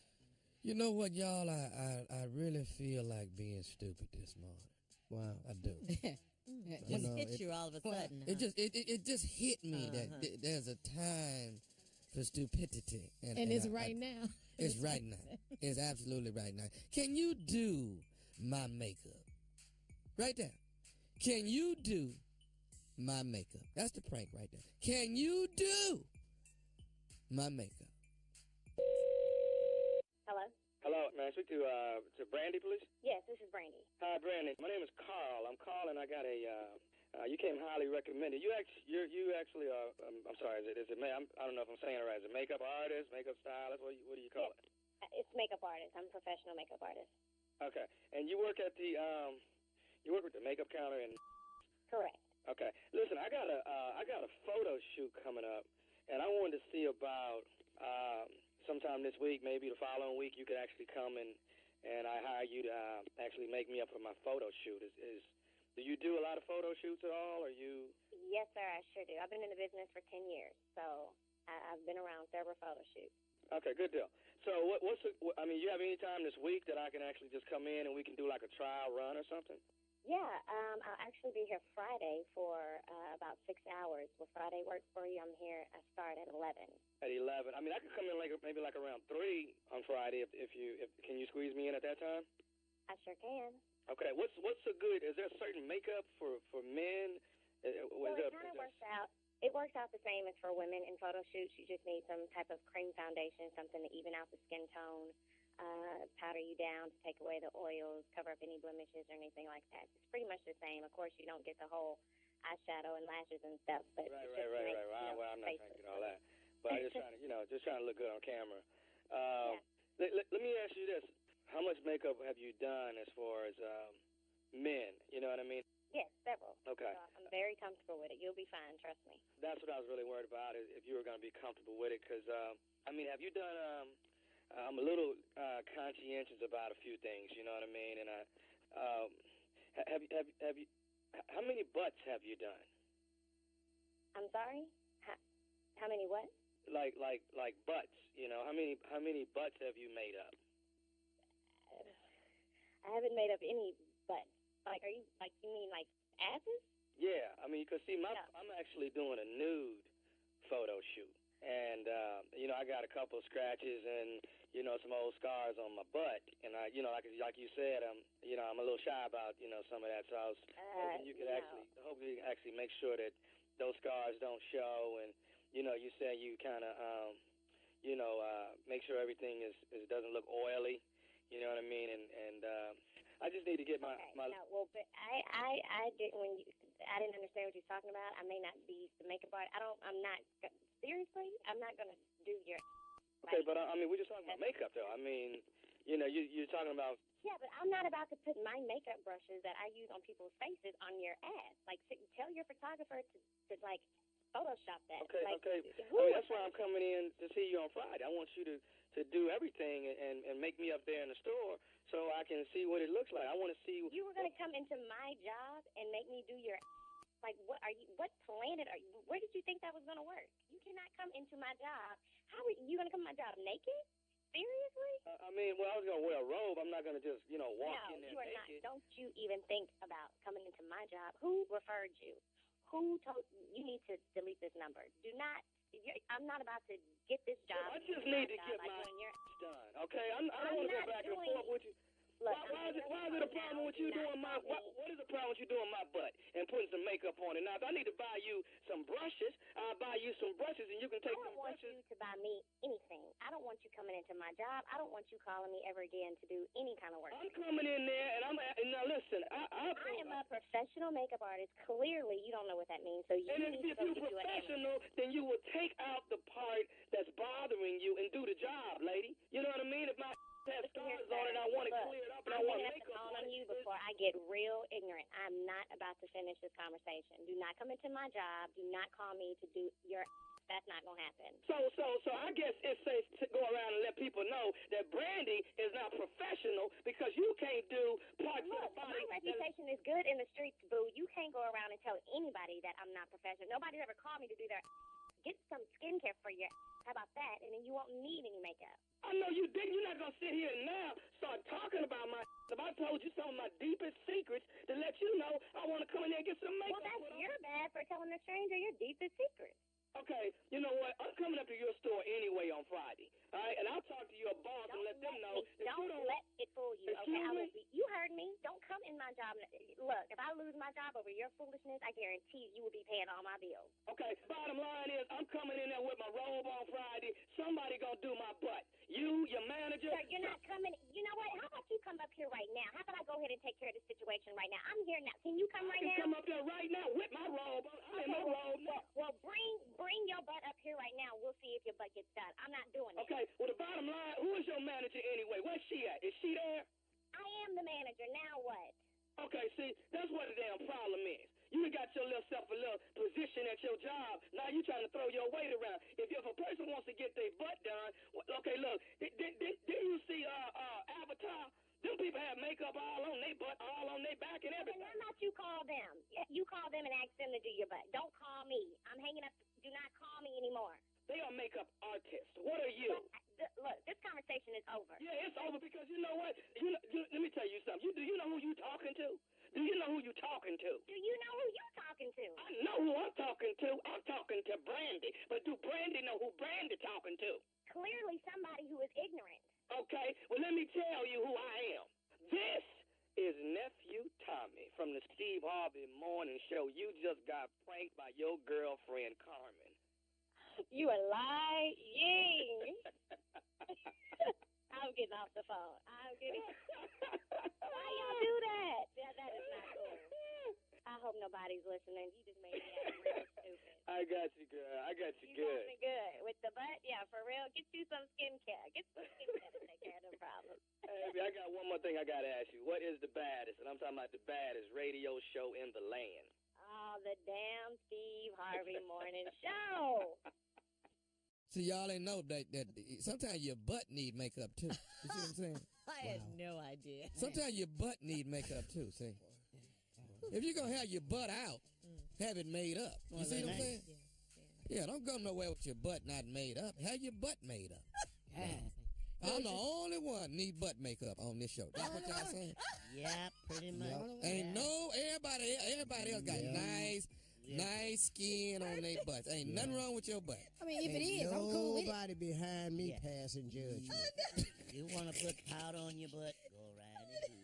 You know what, y'all? I really feel like being stupid this morning. Wow. I do. Just hit you all of a sudden. It just hit me that there's a time for stupidity. And it's right now. It's right now. It's absolutely right now. Can you do my makeup? Right there. Can you do my makeup? That's the prank right there. Can you do my makeup? Hello? Hello, may I speak to Brandy, please? Yes, this is Brandy. Hi, Brandy. My name is Carl. I'm calling. I got a. You came highly recommended. You actually are. I'm sorry. Is it? I don't know if I'm saying it right. Is it makeup artist, makeup stylist? What do you call it? It's makeup artist. I'm a professional makeup artist. Okay. And you work at the. You work with the makeup counter and. Correct. Okay. Listen, I got a photo shoot coming up, and I wanted to see about. Sometime this week, maybe the following week, you could actually come and I hire you to actually make me up for my photo shoot. Do you do a lot of photo shoots at all? Or you? Yes, sir, I sure do. I've been in the business for 10 years, so I've been around several photo shoots. Okay, good deal. So you have any time this week that I can actually just come in and we can do like a trial run or something? Yeah, I'll actually be here Friday for about 6 hours. Will Friday work for you? I start at 11. At 11. I could come in maybe around 3 on Friday if can you squeeze me in at that time? I sure can. Okay. What's so good? Is there a certain makeup for men? Well, it kind of works out. It works out the same as for women in photo shoots. You just need some type of cream foundation, something to even out the skin tone. Powder you down to take away the oils, cover up any blemishes or anything like that. It's pretty much the same. Of course, you don't get the whole eyeshadow and lashes and stuff, but right. Well, I'm not trying to get all that, but I'm just trying to look good on camera. Let me ask you this: how much makeup have you done as far as men? You know what I mean? Yes, several. Okay. So I'm very comfortable with it. You'll be fine, trust me. That's what I was really worried about, is if you were going to be comfortable with it, because have you done? I'm a little conscientious about a few things, you know what I mean? And have you? How many butts have you done? I'm sorry. How many what? Like butts, you know? How many butts have you made up? I haven't made up any butts. You mean like asses? Yeah, because see, I'm actually doing a nude photo shoot. And, I got a couple of scratches and, some old scars on my butt. And like you said, I'm a little shy about, some of that. So I was hoping you could actually make sure that those scars don't show. And, you say you kind of, make sure everything doesn't look oily. You know what I mean? And I just need to get my. No, well, but I didn't I didn't understand what you're talking about. I may not be the makeup artist. Seriously, I'm not gonna do your. Okay, but we're just talking about makeup, though. I mean, you're talking about. Yeah, but I'm not about to put my makeup brushes that I use on people's faces on your ass. Like, tell your photographer to like Photoshop that. Okay, like, okay. That's why I'm coming in to see you on Friday. I want you to do everything and make me up there in the store so I can see what it looks like. I want to see. You were gonna come into my job and make me do your. Like, what are you? What planet are you? Where did you think that was gonna work? You cannot come into my job. How are you gonna come to my job naked? Seriously? I was gonna wear a robe. I'm not gonna just, walk in there you are naked. not. Don't you even think about coming into my job? Who referred you? Who told you need to delete this number? Do not. I'm not about to get this job. I just need to get my done. Okay, I don't want to go back and forth with you. Look, why is it a problem with you doing my? What is the problem with you doing my butt and putting some makeup on it? Now, if I need to buy you some brushes, I'll buy you some brushes, and you can take some brushes. I don't want you to buy me anything. I don't want you coming into my job. I don't want you calling me ever again to do any kind of work. I'm coming in there, and now listen. I am a professional makeup artist. Clearly, you don't know what that means. So you need to go if you're professional, then you will take out the part that's bothering you and do the job, lady. You know what I mean? If my have scars on it, I want it cleared up, and I want makeup on you before I get real ignorant. I'm not about to finish this conversation. Do not come into my job. Do not call me to do your. That's not gonna happen. So I guess it's safe to go around and let people know that Brandy is not professional because you can't do parts of the body. My reputation is good in the streets, boo. You can't go around and tell anybody that I'm not professional. Nobody's ever called me to do their. Get some skincare for your. How about that? And then you won't need any makeup. I know you didn't. You're not going to sit here and now start talking about my. If I told you some of my deepest secrets to let you know, I want to come in there and get some makeup. Well, that's your bad for telling a stranger your deepest secrets. Okay, you know what? I'm coming up to your store anyway on Friday. All right, and I'll talk to your boss and let them know. Don't let it fool you. Okay, you heard me. Don't come in my job. Look, if I lose my job over your foolishness, I guarantee you will be paying all my bills. Okay, bottom line is I'm coming in there with my robe on Friday. Somebody gonna do my butt. You, your manager. Sir, you're not coming. You know what? How about you come up here right now? How about I go ahead and take care of this situation right now? I'm here now. Can you come right now? I can come up there right now with my robe. I'm in my robe now. Well, bring your butt up here right now. We'll see if your butt gets done. I'm not doing it. Okay, well, the bottom line, who is your manager anyway? Where's she at? Is she there? I am the manager. Now what? Okay, see, that's what the damn problem is. You got your little self a little position at your job. Now you trying to throw your weight around. If a person wants to get their butt done, okay, look, did you see Avatar? Them people have makeup all on their butt, all on their back and everything. Well, how about you call them? You call them and ask them to do your butt. Don't call me. I'm hanging up. Do not call me anymore. They are makeup artists. What are you? Look, this conversation is over. Yeah, it's over because you know what? Let me tell you something. Do you know who you talking to? Do you know who you talking to? Do you know who you're talking to? I know who I'm talking to. I'm talking to Brandy. But do Brandy know who Brandy talking to? Clearly somebody who is ignorant. Okay, well, let me tell you who I am. This is Nephew Tommy from the Steve Harvey Morning Show. You just got pranked by your girlfriend, Carmen. You are lying. I'm getting off the phone. Why y'all do that? That is not cool. I hope nobody's listening. You just made me act real stupid. I got you, girl. I got you good. You got me good. With the butt, yeah, for real. Get you some skincare. Get some skincare to take care of them problems. Hey, I got one more thing I got to ask you. What is the baddest, and I'm talking about the baddest radio show in the land? Oh, the damn Steve Harvey Morning Show. See, y'all ain't know that sometimes your butt need makeup, too. You see what I'm saying? I had no idea. Sometimes your butt need makeup, too, see? If you're going to have your butt out, have it made up. You see what I'm saying? Yeah, don't go nowhere with your butt not made up. Have your butt made up. I'm the only one need butt makeup on this show. That's what y'all saying? Yeah, pretty much. Ain't no, everybody else got nice skin on their butts. Ain't nothing wrong with your butt. I mean, if it is, I'm cool with it. Nobody behind me passing judgment. You want to put powder on your butt? Go right ahead.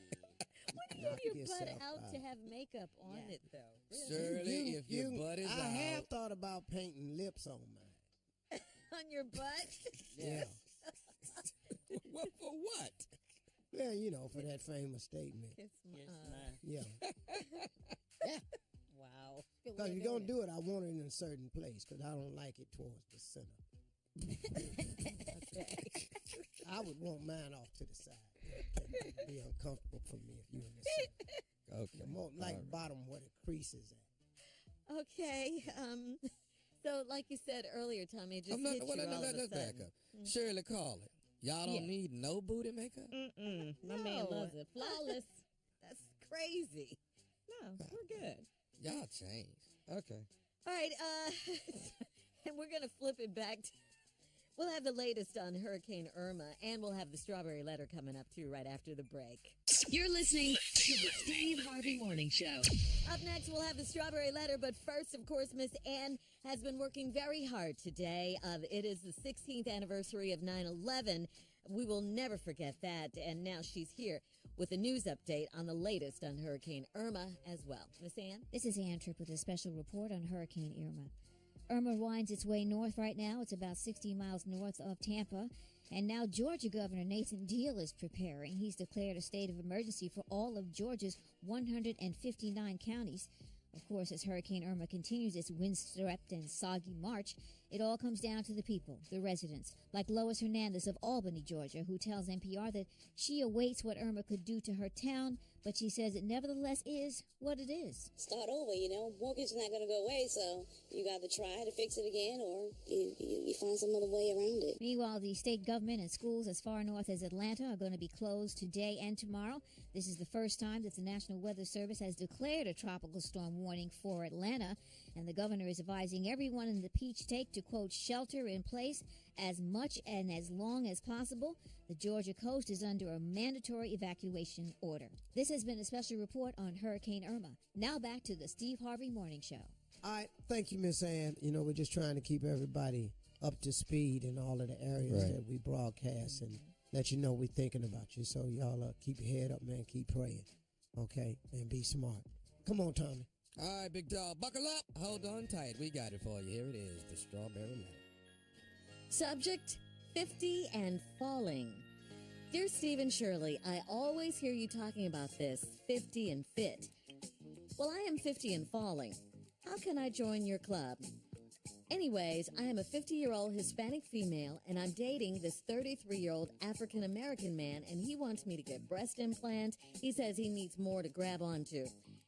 Knock your butt out to have makeup on it, though. Really? Shirley, if your butt is out. I have thought about painting lips on mine. on your butt? Yeah. Well, for what? Yeah, you know, for that famous statement. Kiss my Yeah. Wow. Because if you're going to do it, I want it in a certain place because I don't like it towards the center. I would want mine off to the side. It'd be uncomfortable for me if you're in the center. Okay. The more like bottom where the crease is at. Okay. So, like you said earlier, Tommy, it just hit you all of a let's back sudden. up. Shirley Calling. Y'all don't need no booty makeup? My man loves it. Flawless. That's crazy. No, we're good. Y'all changed. Okay. All right, and we're going to flip it back. We'll have the latest on Hurricane Irma, and we'll have the strawberry letter coming up, too, right after the break. You're listening to the Steve Harvey Morning Show. Up next, we'll have the strawberry letter, but first, of course, Miss Ann has been working very hard today. It is the 16th anniversary of 9/11. We will never forget that, and now she's here with a news update on the latest on Hurricane Irma as well. Miss Ann? This is Ann Tripp with a special report on Hurricane Irma. Irma winds its way north right now. It's about 60 miles north of Tampa. And now Georgia Governor Nathan Deal is preparing. He's declared a state of emergency for all of Georgia's 159 counties. Of course, as Hurricane Irma continues its windswept and soggy march, it all comes down to the people, the residents, like Lois Hernandez of Albany, Georgia, who tells NPR that she awaits what Irma could do to her town, but she says it nevertheless is what it is. Start over, mortgage is not going to go away, so you got to try to fix it again, or you find some other way around it. Meanwhile, the state government and schools as far north as Atlanta are going to be closed today and tomorrow. This is the first time that the National Weather Service has declared a tropical storm warning for Atlanta, and the governor is advising everyone in the Peach State to, quote, shelter in place as much and as long as possible. The Georgia coast is under a mandatory evacuation order. This has been a special report on Hurricane Irma. Now back to the Steve Harvey Morning Show. All right. Thank you, Miss Ann. We're just trying to keep everybody up to speed in all of the areas that we broadcast and let you know we're thinking about you. So y'all keep your head up, man. Keep praying, okay? And be smart. Come on, Tommy. All right, big dog, buckle up. Hold on tight. We got it for you. Here it is, the strawberry letter. Subject, 50 and falling. Dear Steve and Shirley, I always hear you talking about this, 50 and fit. Well, I am 50 and falling. How can I join your club? Anyways, I am a 50-year-old Hispanic female, and I'm dating this 33-year-old African-American man, and he wants me to get breast implants. He says he needs more to grab onto.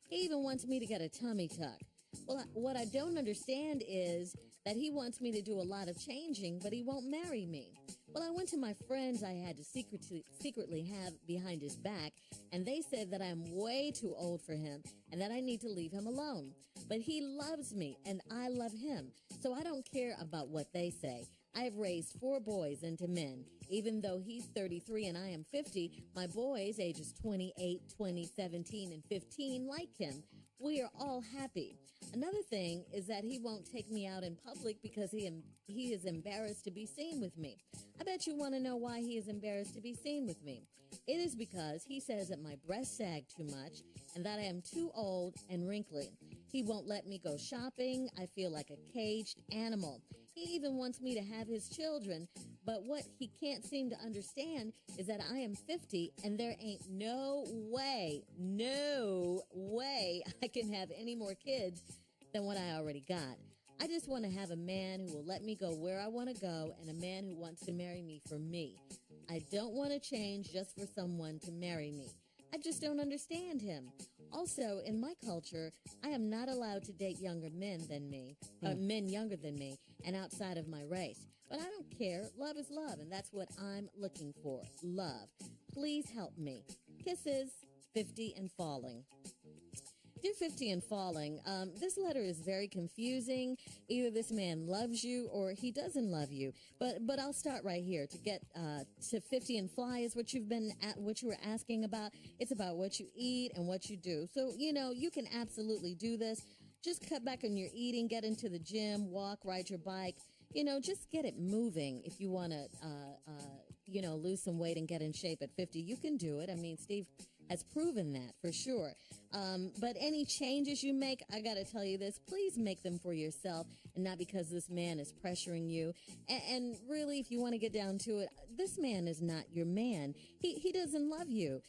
He even wants me to get a tummy tuck. Well, what I don't understand is that he wants me to do a lot of changing, but he won't marry me. Well, I went to my friends I had to secretly have behind his back, and they said that I'm way too old for him and that I need to leave him alone. But he loves me, and I love him, so I don't care about what they say. I've raised 4 boys into men. Even though he's 33 and I am 50, my boys, ages 28, 20, 17, and 15, like him. We are all happy. Another thing is that he won't take me out in public because he is embarrassed to be seen with me. I bet you want to know why he is embarrassed to be seen with me. It is because he says that my breasts sag too much and that I am too old and wrinkly. He won't let me go shopping. I feel like a caged animal. He even wants me to have his children, but what he can't seem to understand is that I am 50 and there ain't no way I can have any more kids than what I already got. I just want to have a man who will let me go where I want to go and a man who wants to marry me for me. I don't want to change just for someone to marry me. I just don't understand him. Also, in my culture, I am not allowed to date younger men than me, men younger than me, and outside of my race. But I don't care. Love is love, and that's what I'm looking for. Love. Please help me. Kisses, 50 and falling. Dear 50 and falling, this letter is very confusing. Either this man loves you or he doesn't love you. But I'll start right here. To get to 50 and fly is what you were asking about. It's about what you eat and what you do. So, you can absolutely do this. Just cut back on your eating, get into the gym, walk, ride your bike. Just get it moving if you want to, lose some weight and get in shape at 50. You can do it. I mean, Steve has proven that for sure. But any changes you make, I got to tell you this, please make them for yourself and not because this man is pressuring you. And really, if you want to get down to it, this man is not your man. He doesn't love you.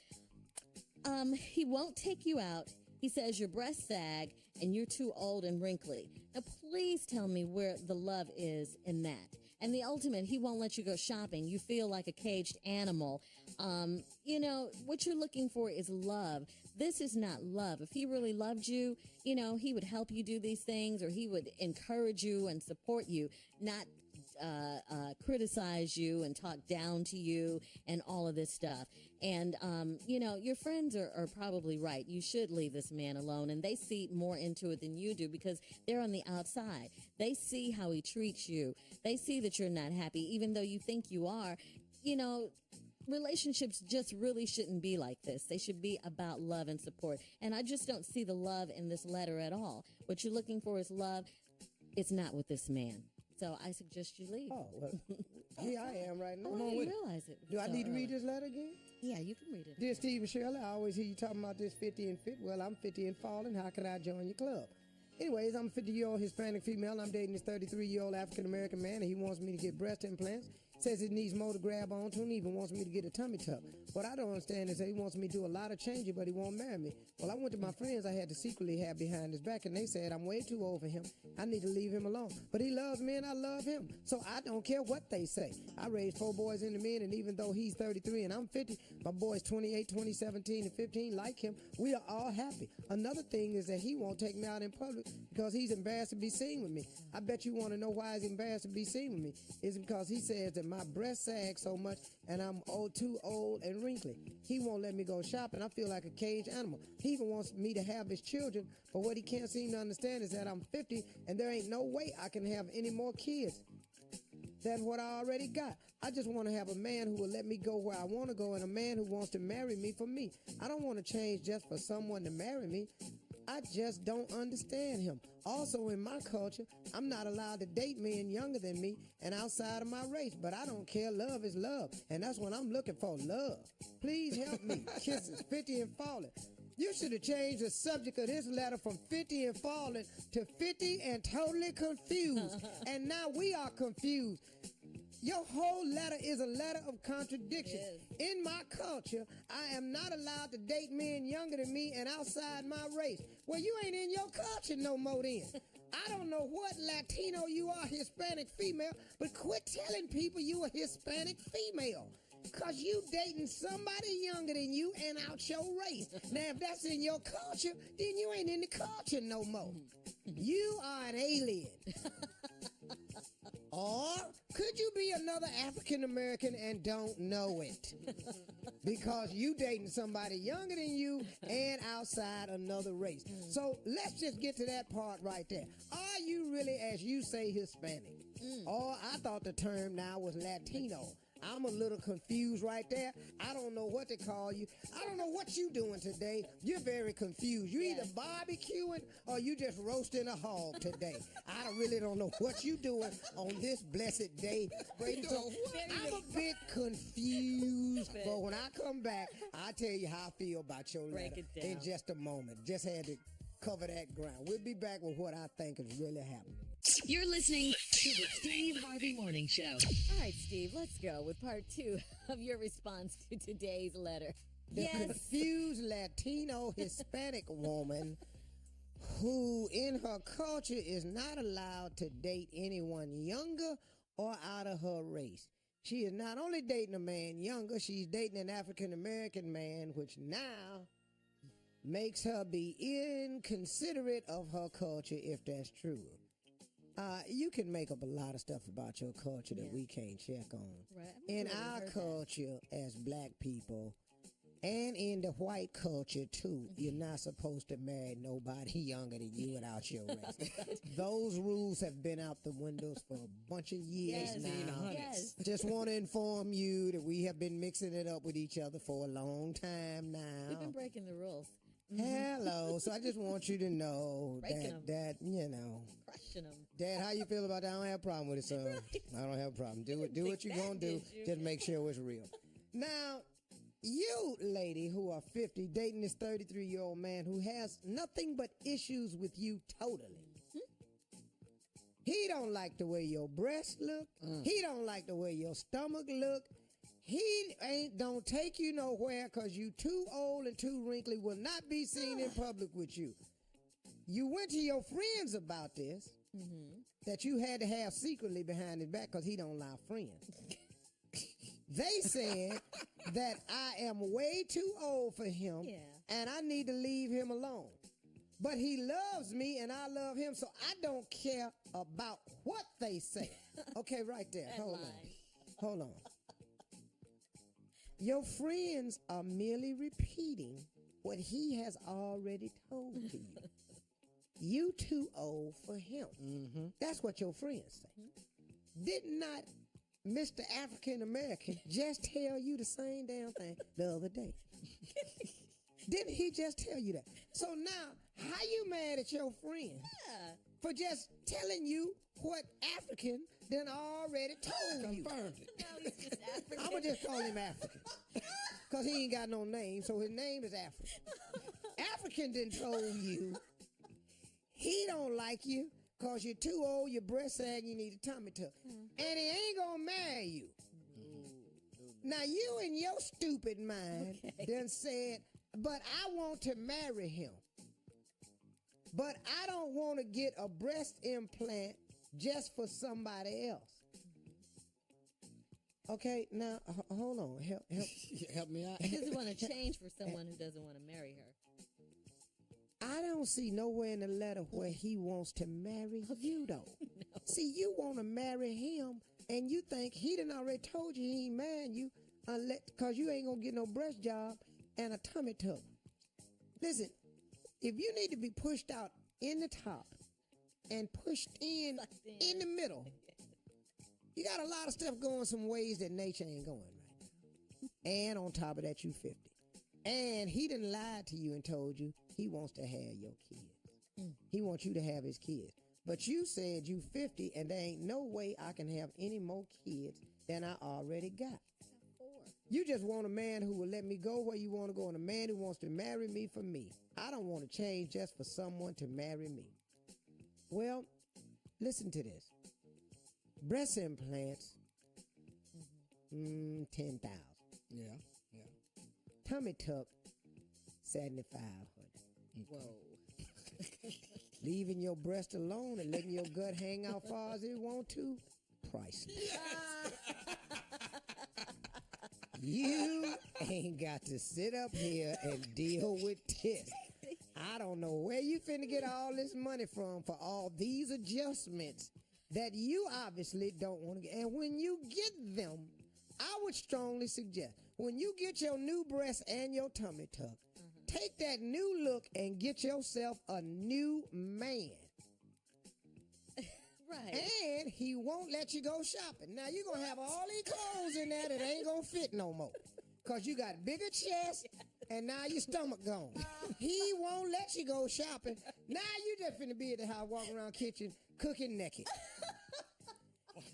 He won't take you out. He says your breasts sag and you're too old and wrinkly. Now, please tell me where the love is in that. And the ultimate, he won't let you go shopping. You feel like a caged animal. What you're looking for is love. This is not love. If he really loved you, he would help you do these things, or he would encourage you and support you, not criticize you and talk down to you and all of this stuff. And, your friends are probably right. You should leave this man alone. And they see more into it than you do because they're on the outside. They see how he treats you. They see that you're not happy, even though you think you are. Relationships just really shouldn't be like this. They should be about love and support. And I just don't see the love in this letter at all. What you're looking for is love. It's not with this man. So I suggest you leave. Oh, well, here I am right now. I didn't realize it. Do I need to read this letter again? Yeah, you can read it. Dear Steve and Shirley, I always hear you talking about this 50 and fit. Well, I'm 50 and falling. How can I join your club? Anyways, I'm a 50-year-old Hispanic female. I'm dating this 33-year-old African-American man, and he wants me to get breast implants. Says he needs more to grab onto and even wants me to get a tummy tuck. What I don't understand is that he wants me to do a lot of changing, but he won't marry me. Well, I went to my friends I had to secretly have behind his back, and they said I'm way too old for him. I need to leave him alone. But he loves me, and I love him. So I don't care what they say. I raised 4 boys into men, and even though he's 33 and I'm 50, my boys 28, 20, 17, and 15 like him. We are all happy. Another thing is that he won't take me out in public because he's embarrassed to be seen with me. I bet you want to know why he's embarrassed to be seen with me. It's because he says that my breasts sag so much and I'm too old and wrinkly. He won't let me go shopping. I feel like a caged animal. He even wants me to have his children, but what he can't seem to understand is that I'm 50 and there ain't no way I can have any more kids than what I already got. I just want to have a man who will let me go where I want to go and a man who wants to marry me for me. I don't want to change just for someone to marry me. I just don't understand him. Also, in my culture, I'm not allowed to date men younger than me and outside of my race, but I don't care. Love is love, and that's what I'm looking for, love. Please help me. Kisses, 50 and falling. You should have changed the subject of this letter from 50 and falling to 50 and totally confused, and now we are confused. Your whole letter is a letter of contradiction. Yes. In my culture, I am not allowed to date men younger than me and outside my race. Well, you ain't in your culture no more then. I don't know what Latino you are, Hispanic female, but quit telling people you a Hispanic female. Because you dating somebody younger than you and out your race. Now, if that's in your culture, then you ain't in the culture no more. You are an alien. Or could you be another African American and don't know it? Because you dating somebody younger than you and outside another race. So let's just get to that part right there. Are you really, as you say, Hispanic? Or I thought the term now was Latino. I'm a little confused right there. I don't know what to call you. I don't know what you doing today. You're very confused. You either barbecuing or you just roasting a hog today. I really don't know what you doing on this blessed day. So I'm a bit confused, but when I come back, I'll tell you how I feel about your letter in just a moment. Just had to cover that ground. We'll be back with what I think is really happening. You're listening to the Steve Harvey Morning Show. All right, Steve, let's go with part 2 of your response to today's letter. The confused Latino Hispanic woman who in her culture is not allowed to date anyone younger or out of her race. She is not only dating a man younger, she's dating an African American man, which now makes her be inconsiderate of her culture if that's true. You can make up a lot of stuff about your culture that we can't check on. Right. In our culture as black people, and in the white culture too, you're not supposed to marry nobody younger than you without your race. Those rules have been out the windows for a bunch of years now. Yes. Just want to inform you that we have been mixing it up with each other for a long time now. We've been breaking the rules. Hello. So I just want you to know that, you know. Crushing them. Dad, how you feel about that? I don't have a problem with it, son. I don't have a problem. Do what you're going to do. Just make sure it's real. Now, You, lady, who are 50, dating this 33-year-old man who has nothing but issues with you totally. He don't like the way your breasts look. He don't like the way your stomach look. He don't take you nowhere because you too old and too wrinkly, will not be seen in public with you. You went to your friends about this, that you had to have secretly behind his back because he don't allow friends. They said that I am way too old for him and I need to leave him alone. But he loves me and I love him, so I don't care about what they say. Okay, right there. Hold on. Your friends are merely repeating what he has already told to you. You too old for him. That's what your friends say. Did not Mr. African American just tell you the same damn thing the other day? Didn't he just tell you that? So now, how you mad at your friend for just telling you what African then already told you? Confirmed it. No, he's just African. I'm going to just call him African. Because he ain't got no name, so his name is African. African then told you he don't like you because you're too old, your breast sag, you need a tummy tuck. And he ain't going to marry you. Now, you in your stupid mind done said, but I want to marry him. But I don't want to get a breast implant just for somebody else. Okay, now, hold on. Help me out. He doesn't want to change for someone who doesn't want to marry her. I don't see nowhere in the letter where he wants to marry you, though. No. See, you want to marry him, and you think he done already told you he ain't marrying you because you ain't going to get no breast job and a tummy tuck. Listen, if you need to be pushed out in the top and pushed in the middle, you got a lot of stuff going some ways that nature ain't going right now. And on top of that, you 50. And he done lied to you and told you he wants to have your kids. He wants you to have his kids. But you said you 50 and there ain't no way I can have any more kids than I already got. You just want a man who will let me go where you want to go and a man who wants to marry me for me. I don't want to change just for someone to marry me. Well, listen to this. Breast implants, 10,000. Yeah. Tummy tuck, 7,500. Whoa. Leaving your breast alone and letting your gut hang out far as it want to, priceless. You ain't got to sit up here and deal with this. I don't know where you finna get all this money from for all these adjustments that you obviously don't want to get. And when you get them, I would strongly suggest, when you get your new breast and your tummy tuck, take that new look and get yourself a new man. Right. And he won't let you go shopping. Now, you're going to have all these clothes in there that ain't going to fit no more. Because you got bigger chest, and now your stomach gone. He won't let you go shopping. Now you just finna be at the house, walking around kitchen, cooking naked.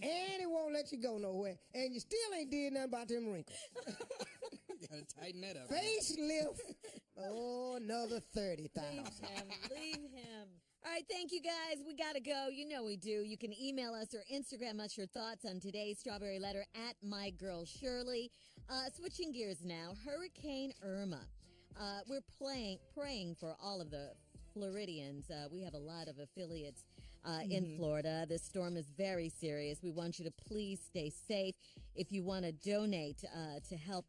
And he won't let you go nowhere. And you still ain't did nothing about them wrinkles. You gotta tighten that up. Facelift. Oh, another 30,000. Leave him. All right, thank you, guys. We got to go. You know we do. You can email us or Instagram us your thoughts on today's Strawberry Letter at My Girl Shirley. Switching gears now, Hurricane Irma. We're praying for all of the Floridians. We have a lot of affiliates in Florida. This storm is very serious. We want you to please stay safe. If you want to donate to help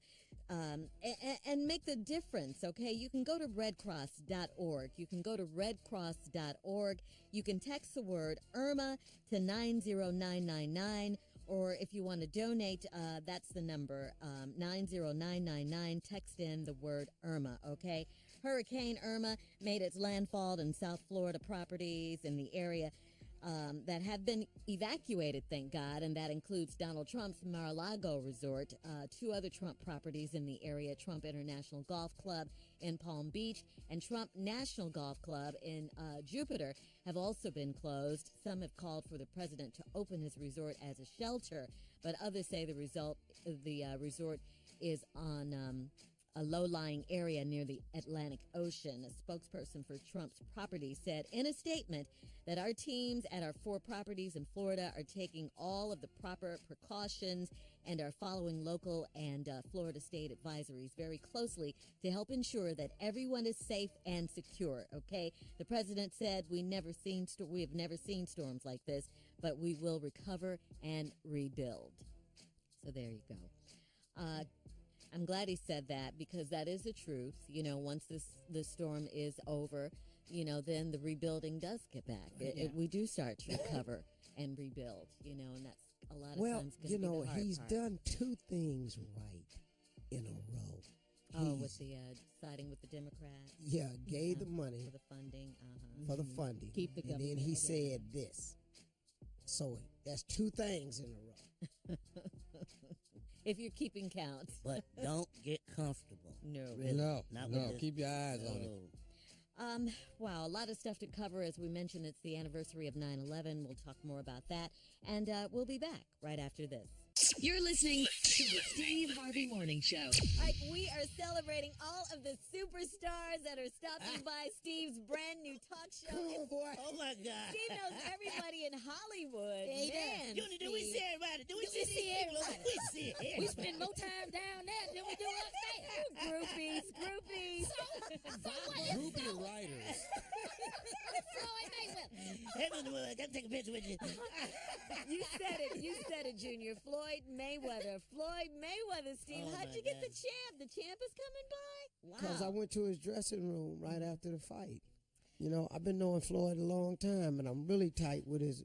and make the difference, okay, you can go to redcross.org. You can go to redcross.org. You can text the word Irma to 90999. Or if you want to donate, that's the number, 90999. Text in the word Irma, okay? Hurricane Irma made its landfall in South Florida properties in the area that have been evacuated, thank God, and that includes Donald Trump's Mar-a-Lago resort, two other Trump properties in the area, Trump International Golf Club in Palm Beach and Trump National Golf Club in Jupiter have also been closed. Some have called for the president to open his resort as a shelter, but others say the resort is on a low-lying area near the Atlantic Ocean. A spokesperson for Trump's property said in a statement that our teams at our 4 properties in Florida are taking all of the proper precautions and are following local and Florida state advisories very closely to help ensure that everyone is safe and secure. Okay, the president said we have never seen storms like this, but we will recover and rebuild. So there you go. I'm glad he said that because that is the truth. You know, once this storm is over, you know, then the rebuilding does get back. We do start to recover and rebuild, you know, and that's a lot of times going to be the hard he's part. done 2 things right in a row. With the siding with the Democrats. Yeah, gave the money for the funding. For the funding. Keep the and government. then he said this. So that's 2 things in a row. If you're keeping count. But don't get comfortable. No. Really. No, Not no. with this. Keep your eyes on it. Wow, a lot of stuff to cover. As we mentioned, it's the anniversary of 9/11. We'll talk more about that. And we'll be back right after this. You're listening to the Steve Harvey Morning Show. Like, we are celebrating all of the superstars that are stopping by Steve's brand new talk show. Oh, boy. Oh, my God. Steve knows everybody in Hollywood. Man, Do we see everybody? Do we see everybody? We see everybody. We spend more time down there than we do upstairs. Groupies. So what? Groupie writers. Floyd Mayweather. Hey, Mr. Wood, gotta take a picture with you. You said it, Junior. Floyd Mayweather, Steve. Oh, How'd my you get God. the champ? The champ is coming by? Wow. Because I went to his dressing room right after the fight. You know, I've been knowing Floyd a long time, and I'm really tight with his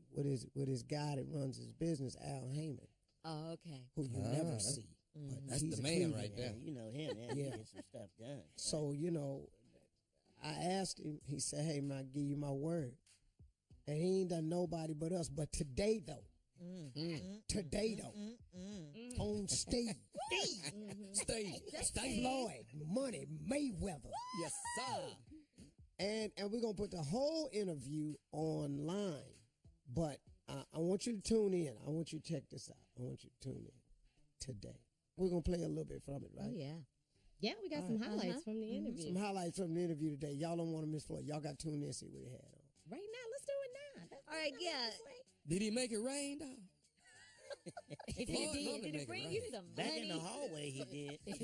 guy that runs his business, Al Heyman. Oh, okay. Who you never see. But That's he's the a man Cleveland right there. You know him, man. Yeah. He gets some stuff done. So, you know, I asked him, he said, hey, man, I give you my word. And he ain't done nobody but us. But today, though, on stage, Floyd, Money, Mayweather. Yes, sir. And we're going to put the whole interview online. But I want you to tune in. I want you to check this out. I want you to tune in today. We're going to play a little bit from it, right? Oh, yeah. Yeah, we got some highlights from the interview. Some highlights from the interview today. Y'all don't want to miss Floyd. Y'all got to tune in and see what he had on. Right now, let's do it now. All right, yeah. Did he make it rain, though? Did it bring you some Back money? in the hallway, he did. If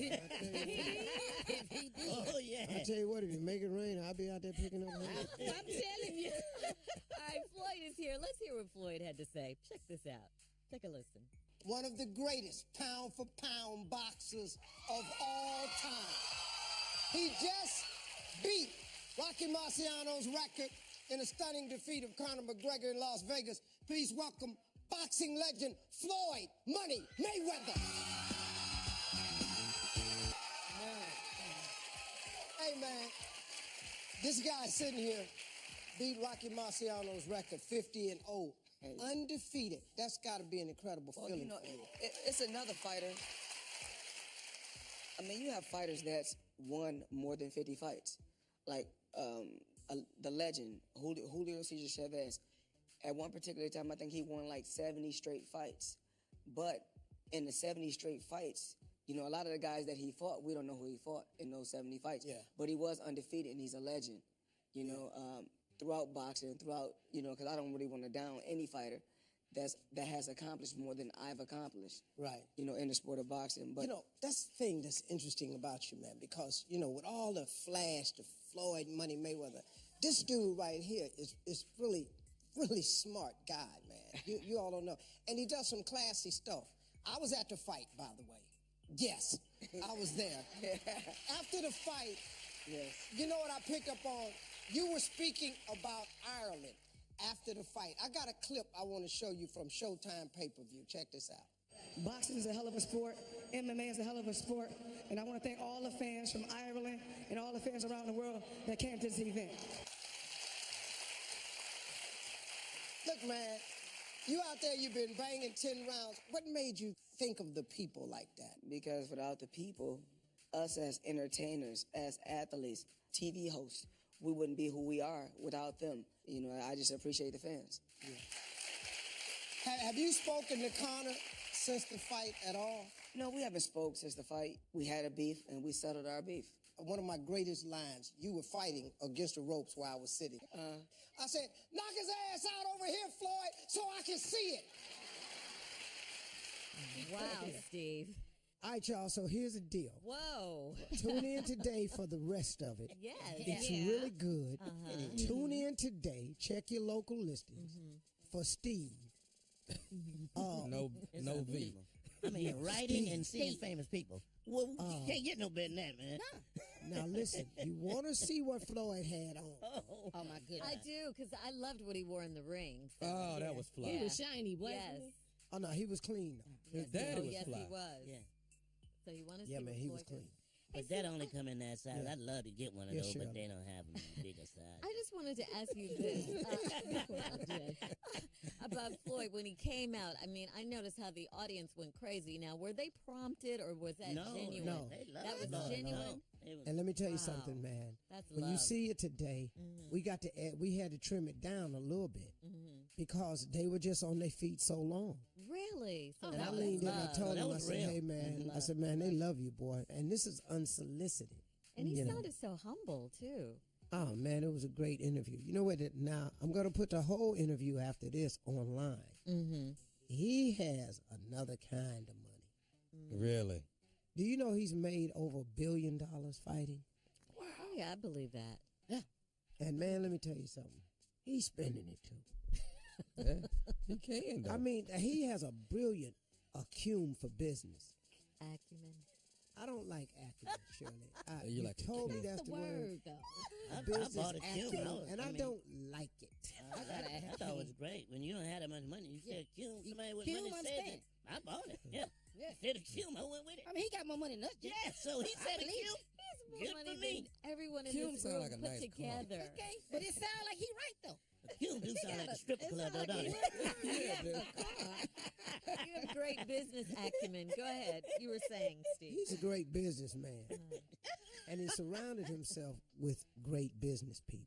he did. Oh, yeah. I tell you what, if you make it rain, I'll be out there picking up money. I'm telling you. All right, Floyd is here. Let's hear what Floyd had to say. Check this out. Take a listen. One of the greatest pound-for-pound boxers of all time. He just beat Rocky Marciano's record in a stunning defeat of Conor McGregor in Las Vegas. Please welcome boxing legend Floyd Money Mayweather. Hey, man, this guy sitting here beat Rocky Marciano's record 50-0. Undefeated. That's got to be an incredible feeling. You know, for you. it's another fighter. I mean, you have fighters that's won more than 50 fights. Like the legend, Julio Cesar Chavez. At one particular time, I think he won like 70 straight fights. But in the 70 straight fights, you know, a lot of the guys that he fought, we don't know who he fought in those 70 fights. Yeah. But he was undefeated, and he's a legend. You know, throughout boxing, you know, because I don't really want to down any fighter that has accomplished more than I've accomplished. Right. You know, in the sport of boxing. But You know, that's the thing that's interesting about you, man, because, you know, with all the flash, the Floyd Money Mayweather, this dude right here is really, really smart guy, man. You all don't know. And he does some classy stuff. I was at the fight, by the way. Yes, I was there. After the fight, yes. You know what I picked up on? You were speaking about Ireland after the fight. I got a clip I want to show you from Showtime pay-per-view. Check this out. Boxing is a hell of a sport. MMA is a hell of a sport. And I want to thank all the fans from Ireland and all the fans around the world that came to this event. Look, man, you out there, you've been banging 10 rounds. What made you think of the people like that? because without the people, us as entertainers, as athletes, TV hosts, we wouldn't be who we are without them. You know, I just appreciate the fans. Have you spoken to Conor since the fight at all? No, we haven't spoke since the fight. We had a beef, and we settled our beef. One of my greatest lines, you were fighting against the ropes while I was sitting. I said, knock his ass out over here, Floyd, so I can see it. Wow, Steve. All right, y'all, so here's the deal. Whoa. Tune in today for the rest of it. Yes. It's really good. Tune in today. Check your local listings for Steve. No V. I mean, writing and seeing famous people. Well, you can't get no better than that, man. Now, listen, you want to see what Floyd had on. Oh, my goodness. I do, because I loved what he wore in the ring. So, Oh, that was fly. He was shiny, wasn't Yes. he? Oh, no, he was clean, though. His daddy was yes, fly. he was. Yeah. So you want to see Yeah, man, what he Floyd was clean. But that only come in that size. Yeah. I'd love to get one of Yeah, those, sure. but they don't have them in bigger size. I just wanted to ask you this about Floyd when he came out. I mean, I noticed how the audience went crazy. Now, were they prompted or was that genuine? No. They love That was Floyd. genuine. It was- And let me tell you Wow. something, man. That's When love. you see it today, we got to add, we had to trim it down a little bit because they were just on their feet so long. Really? So And that I was leaned in and I love. told That him, I was said, real. hey, man, I said, man, they love you, boy. And this is unsolicited. And he you know. sounded so humble, too. Oh, man, it was a great interview. You know what? Now, I'm going to put the whole interview after this online. Mm-hmm. He has another kind of money. Really? Do you know he's made over $1 billion fighting? Oh, yeah, I believe that. And, man, let me tell you something. He's spending it, too. Yeah, he can, though. I mean, he has a brilliant acumen for business. Acumen. I don't like acumen, Shirley. You You like it. told me That's that's the the word. word, though. I Business bought a Cume. acumen, and I mean, don't like it. I thought it was great. When you don't have that much money, you said Cume. Somebody with Cume, money I'm said saying. it. I bought it. Yeah. Yeah. Said a Cume. I went with it. I mean, he got more money than us. Yeah, so he said a believe Cume. He's more Good money for me. than everyone in Cume this sound room like a put nice car. together. Okay, but it sounds like he right, though. Cume do sound like a stripper club, though, don't it? Yeah, dude. You have great business acumen. Go ahead. You were saying, Steve. He's a great businessman, and he surrounded himself with great business people.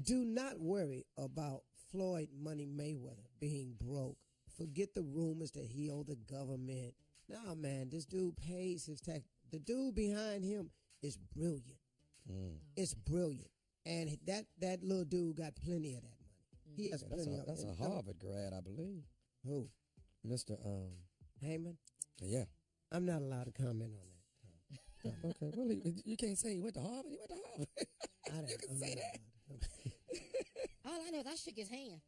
Do not worry about Floyd Money Mayweather being broke. Forget the rumors that he owed the government. Nah, man, this dude pays his tax. The dude behind him is brilliant. It's brilliant. And that little dude got plenty of that money. He has plenty of That's it. a Harvard grad, I believe. Who? Mr. Heyman? Yeah. I'm not allowed to comment on that. Okay. Well, you can't say he went to Harvard. He went to Harvard. I don't, You can I'm say not that. allowed to comment. All I know is I shook his hand.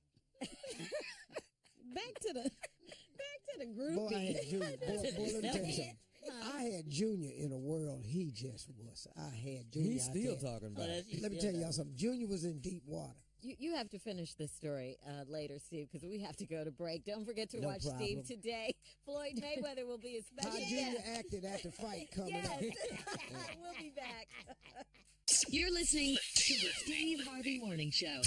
Back to the groupie. Boy, I had Junior. Boy, let me tell you something. I had Junior in a world he just was. I had Junior. He's out still there. talking about it. Let me tell y'all something. Junior was in deep water. You have to finish this story later, Steve, because we have to go to break. Don't forget to No watch problem. Steve today. Floyd Mayweather will be a How special Junior guest. acted at the fight coming Yes. up. We'll be back. You're listening to the Steve Harvey Morning Show.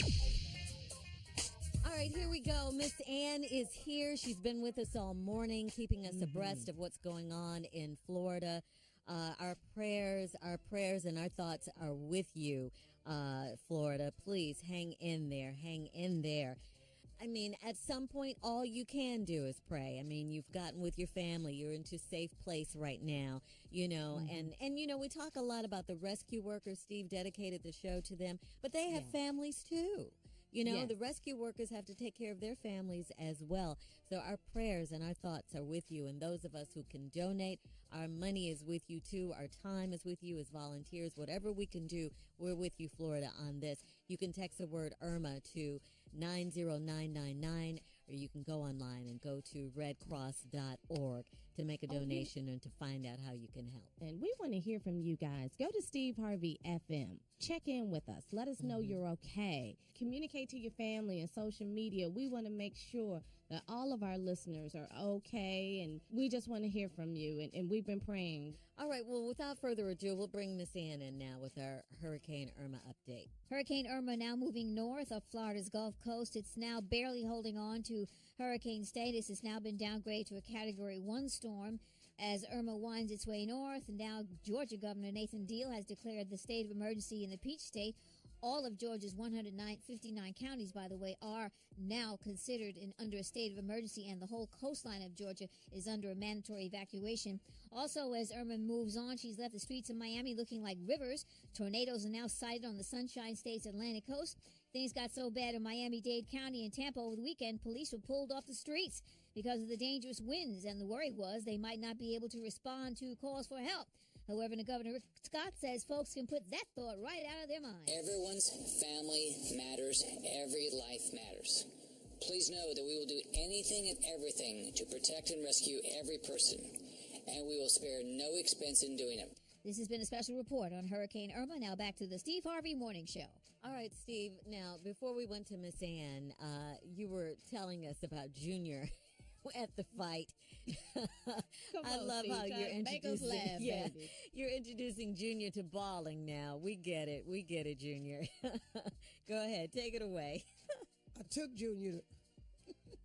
All right, here we go. Miss Ann is here. She's been with us all morning, keeping us abreast of what's going on in Florida. Our prayers, and our thoughts are with you, Florida. Please hang in there. Hang in there. I mean, at some point, all you can do is pray. I mean, you've gotten with your family. You're into a safe place right now, you know. And you know, we talk a lot about the rescue workers. Steve dedicated the show to them. But they have families, too. You know, Yes. the rescue workers have to take care of their families as well. So our prayers and our thoughts are with you. And those of us who can donate, our money is with you, too. Our time is with you as volunteers. Whatever we can do, we're with you, Florida, on this. You can text the word Irma to 90999, or you can go online and go to redcross.org to make a donation and to find out how you can help. And we want to hear from you guys. Go to Steve Harvey FM. Check in with us. Let us know you're okay. Communicate to your family and social media. We want to make sure that all of our listeners are okay, and we just want to hear from you, and we've been praying. All right, well, without further ado, we'll bring Miss Ann in now with our Hurricane Irma update. Hurricane Irma now moving north of Florida's Gulf Coast. It's now barely holding on to hurricane status. It's now been downgraded to a Category 1 storm as Irma winds its way north. And now Georgia Governor Nathan Deal has declared the state of emergency in the Peach State All of Georgia's 159 counties, by the way, are now considered under a state of emergency, and the whole coastline of Georgia is under a mandatory evacuation. Also, as Irma moves on, she's left the streets of Miami looking like rivers. Tornadoes are now sighted on the Sunshine State's Atlantic coast. Things got so bad in Miami-Dade County and Tampa over the weekend, police were pulled off the streets because of the dangerous winds, and the worry was they might not be able to respond to calls for help. However, Governor Rick Scott says folks can put that thought right out of their minds. Everyone's family matters. Every life matters. Please know that we will do anything and everything to protect and rescue every person, and we will spare no expense in doing it. This has been a special report on Hurricane Irma. Now back to the Steve Harvey Morning Show. All right, Steve. Now, before we went to Miss Ann, you were telling us about Junior at the fight. I love Steve, how you're introducing. laugh, baby. You're introducing Junior to balling now. We get it. We get it, Junior. Go ahead, take it away. I took Junior.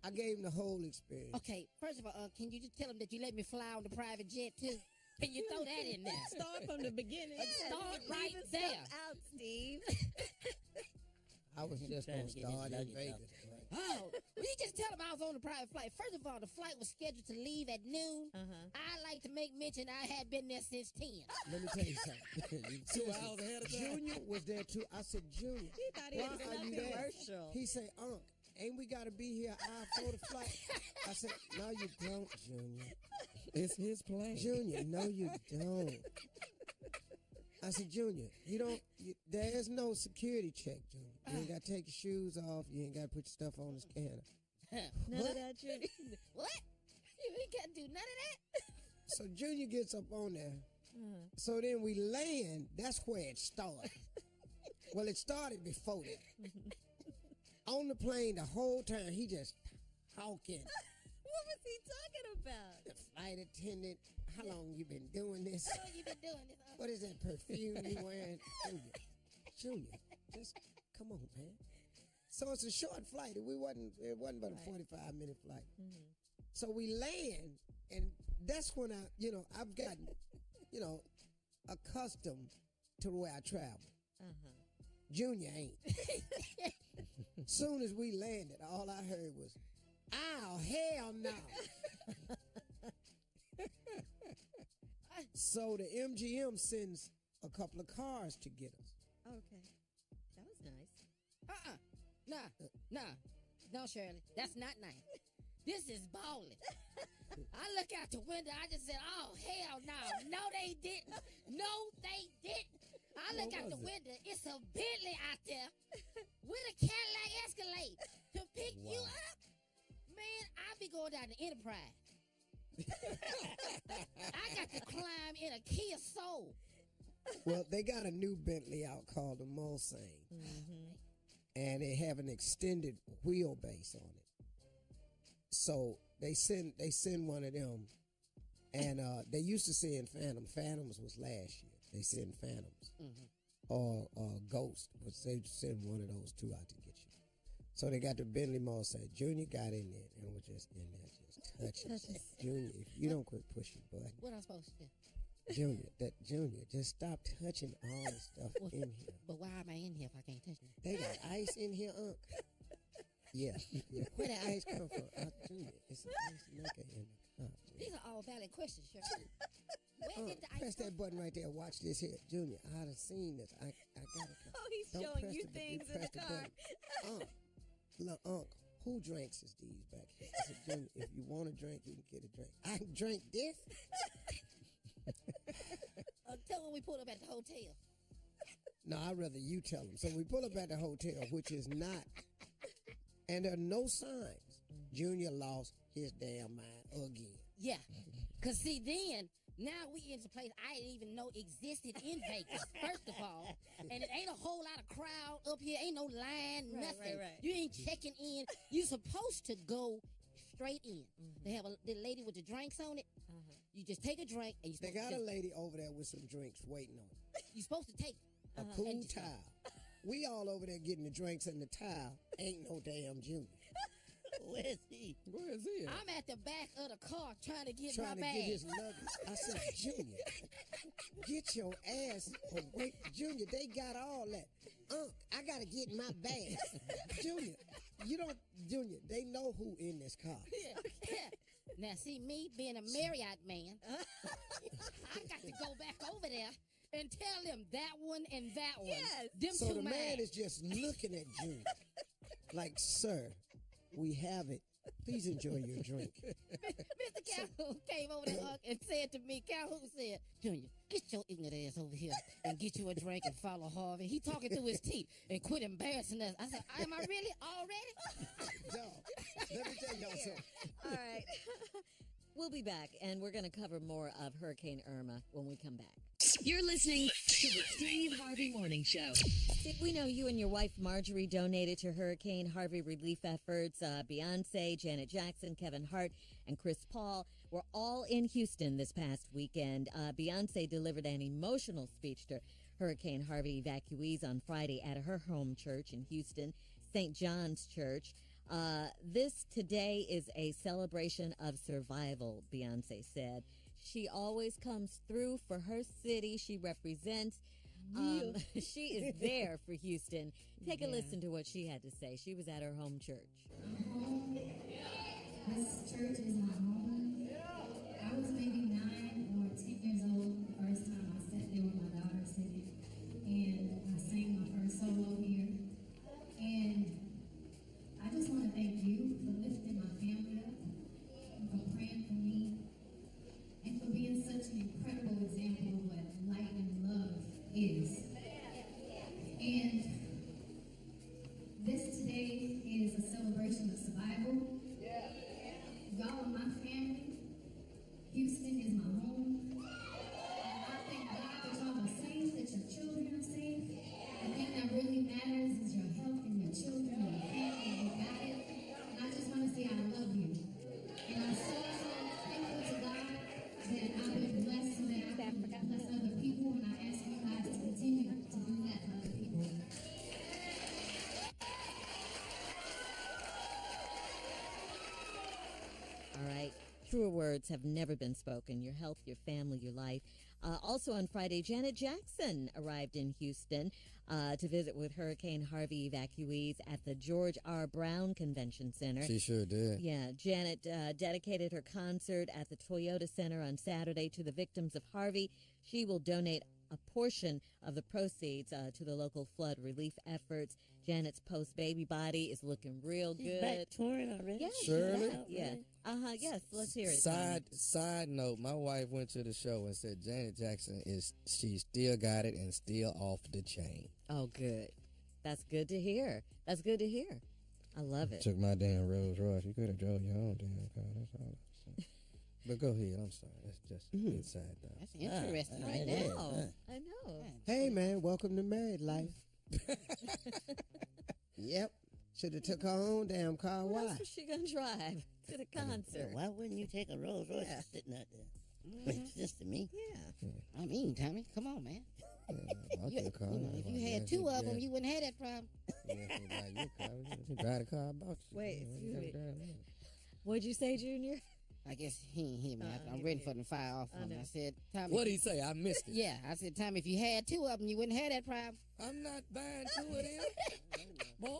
I gave him the whole experience. Okay, first of all, can you just tell him that you let me fly on the private jet too? Can you throw that in there? Start from the beginning. Start right there. Out, Steve. I was just going to start in Vegas. Oh, will you just tell him I was on a private flight? First of all, the flight was scheduled to leave at noon. I like to make mention I had been there since 10. Let me tell you something. 2 hours ahead of time. Junior was there too. I said, Junior, He thought he why was are in you a there? commercial. He said, Unc, ain't we got to be here an hour before the flight? I said, no, you don't, Junior. It's his plane. Junior, no, you don't. I said, Junior, there is no security check, Junior. You ain't got to take your shoes off. You ain't got to put your stuff on the scanner. None of that, Junior. What? You ain't got to do none of that? So Junior gets up on there. So then we land. That's where it started. Well, it started before that. On the plane the whole time, he just talking. What was he talking about? The flight attendant, how long you been doing this? How long you been doing this? What is that perfume you wearing? Junior, just come on, man. So it's a short flight. It wasn't but a 45-minute flight. So we land, and that's when I've gotten, accustomed to the way I travel. Junior ain't. Soon as we landed, all I heard was, "Ow, hell no!" So the MGM sends a couple of cars to get us. Okay. That was nice. No, Shirley, that's not nice. This is balling. I look out the window, I just said, oh, hell no. No, they didn't. No, they didn't. I look out the window, it's a Bentley out there with a Cadillac Escalade to pick you up. Man, I be going down to Enterprise. I got to climb in a Kia Soul. Well, they got a new Bentley out called the Mulsanne. And they have an extended wheelbase on it. So they send one of them. And they used to send Phantom. Phantoms was last year. They send Phantoms. Or Ghost. But they send one of those two out to get you. So they got the Bentley Mulsanne. Junior got in there and was just in there just touching. Junior, if you don't quit pushing button. What am I supposed to do? Junior, just stop touching all the stuff in here. But why am I in here if I can't touch it? They got ice in here, Unc. Yeah. Where that ice come from? Junior, it's an ice maker in the cup. These are all valid questions, Shirley. Where did the ice press that button right there. Watch this here. Junior, I'd have seen this. I got it. Oh, he's showing you things in the car. Look, Unc, who drinks is these back here? I said, Junior, if you want a drink, you can get a drink. I can drink this? Tell when we pulled up at the hotel. No, I'd rather you tell them. So we pull up at the hotel, which is not, and there are no signs. Junior lost his damn mind again. Yeah. Because, see, then, now we in a place I didn't even know existed in Vegas, first of all. And it ain't a whole lot of crowd up here. Ain't no line, nothing. Right. You ain't checking in. You're supposed to go straight in. They have the lady with the drinks on it. You just take a drink and They got a lady over there with some drinks waiting on it. You're supposed to take a cool towel. We all over there getting the drinks and the towel. Ain't no damn Junior. Where's he? Where is he? I'm at the back of the car trying to get Trying my to bag. get his luggage. I said, Junior, get your ass away. Junior, they got all that. I got to get my bag. Junior, Junior, they know who in this car. Now, see, me being a Marriott man, I got to go back over there and tell them that one and that one. Yes. Them So two the man mine. is just looking at Junior like, sir, we have it. Please enjoy your drink. Mr. Calhoun came over there and said to me, Calhoun said, Junior, get your ignorant ass over here and get you a drink and follow Harvey. He talking through his teeth and quit embarrassing us. I said, am I really already? No. Let me tell y'all something. All right. We'll be back, and we're going to cover more of Hurricane Irma when we come back. You're listening to the Steve Harvey Morning Show. Steve, we know you and your wife Marjorie donated to Hurricane Harvey relief efforts. Beyonce, Janet Jackson, Kevin Hart, and Chris Paul were all in Houston this past weekend. Beyonce delivered an emotional speech to Hurricane Harvey evacuees on Friday at her home church in Houston, St. John's Church. This today is a celebration of survival, Beyonce said. She always comes through for her city she represents. She is there for Houston. Take a listen to what she had to say. She was at her home church. I'm home. This church is my home. I was maybe 9 or 10 years old the first time I sat there with my daughter singing. And I sang my first solo here. And I just want to thank you for lifting my family up, and for praying for me, and for being such an incredible example of what light and love is. And this today is a celebration of survival. Y'all are my family. Houston is my home. And I thank God that y'all are safe, that your children are safe. The thing that really matters is your health and your children and your family, and you got it. And I just want to say I love you. And I'm so thankful to God that I've been blessed so that I can bless other people, and I ask you guys to continue to do that for other people. All right. Truer words have never been spoken. Your health, your family, your life. Also on Friday, Janet Jackson arrived in Houston to visit with Hurricane Harvey evacuees at the George R. Brown Convention Center. She sure did. Yeah, Janet dedicated her concert at the Toyota Center on Saturday to the victims of Harvey. She will donate a portion of the proceeds to the local flood relief efforts. Janet's post-baby body is looking real She's good. back touring already? Yeah, Shirley? yeah. Yes, let's hear it. Side note, my wife went to the show and said Janet Jackson she still got it and still off the chain. Oh, good. That's good to hear. That's good to hear. I love it. Took my damn Rolls Royce. You could have drove your own damn car. That's all I'm saying. But go ahead. I'm sorry. That's just inside though. That's interesting right there. I know. Hey, man, welcome to married life. Yep. Should have took her own damn car. What Why? else was she going to drive to the concert? Why wouldn't you take a Rolls Royce sitting out there? It's just to me. Yeah. I mean, Tommy, come on, man. I'll take a car. If you had two of them, you wouldn't have that problem. You drive the car I bought you. Wait, excuse me. What'd you say, Junior? I guess he ain't hear me. I'm ready for them to fire off on me. I said, Tommy. What'd he say? I missed it. Yeah, I said, Tommy, if you had two of them, you wouldn't have that problem. I'm not buying two of them, boy.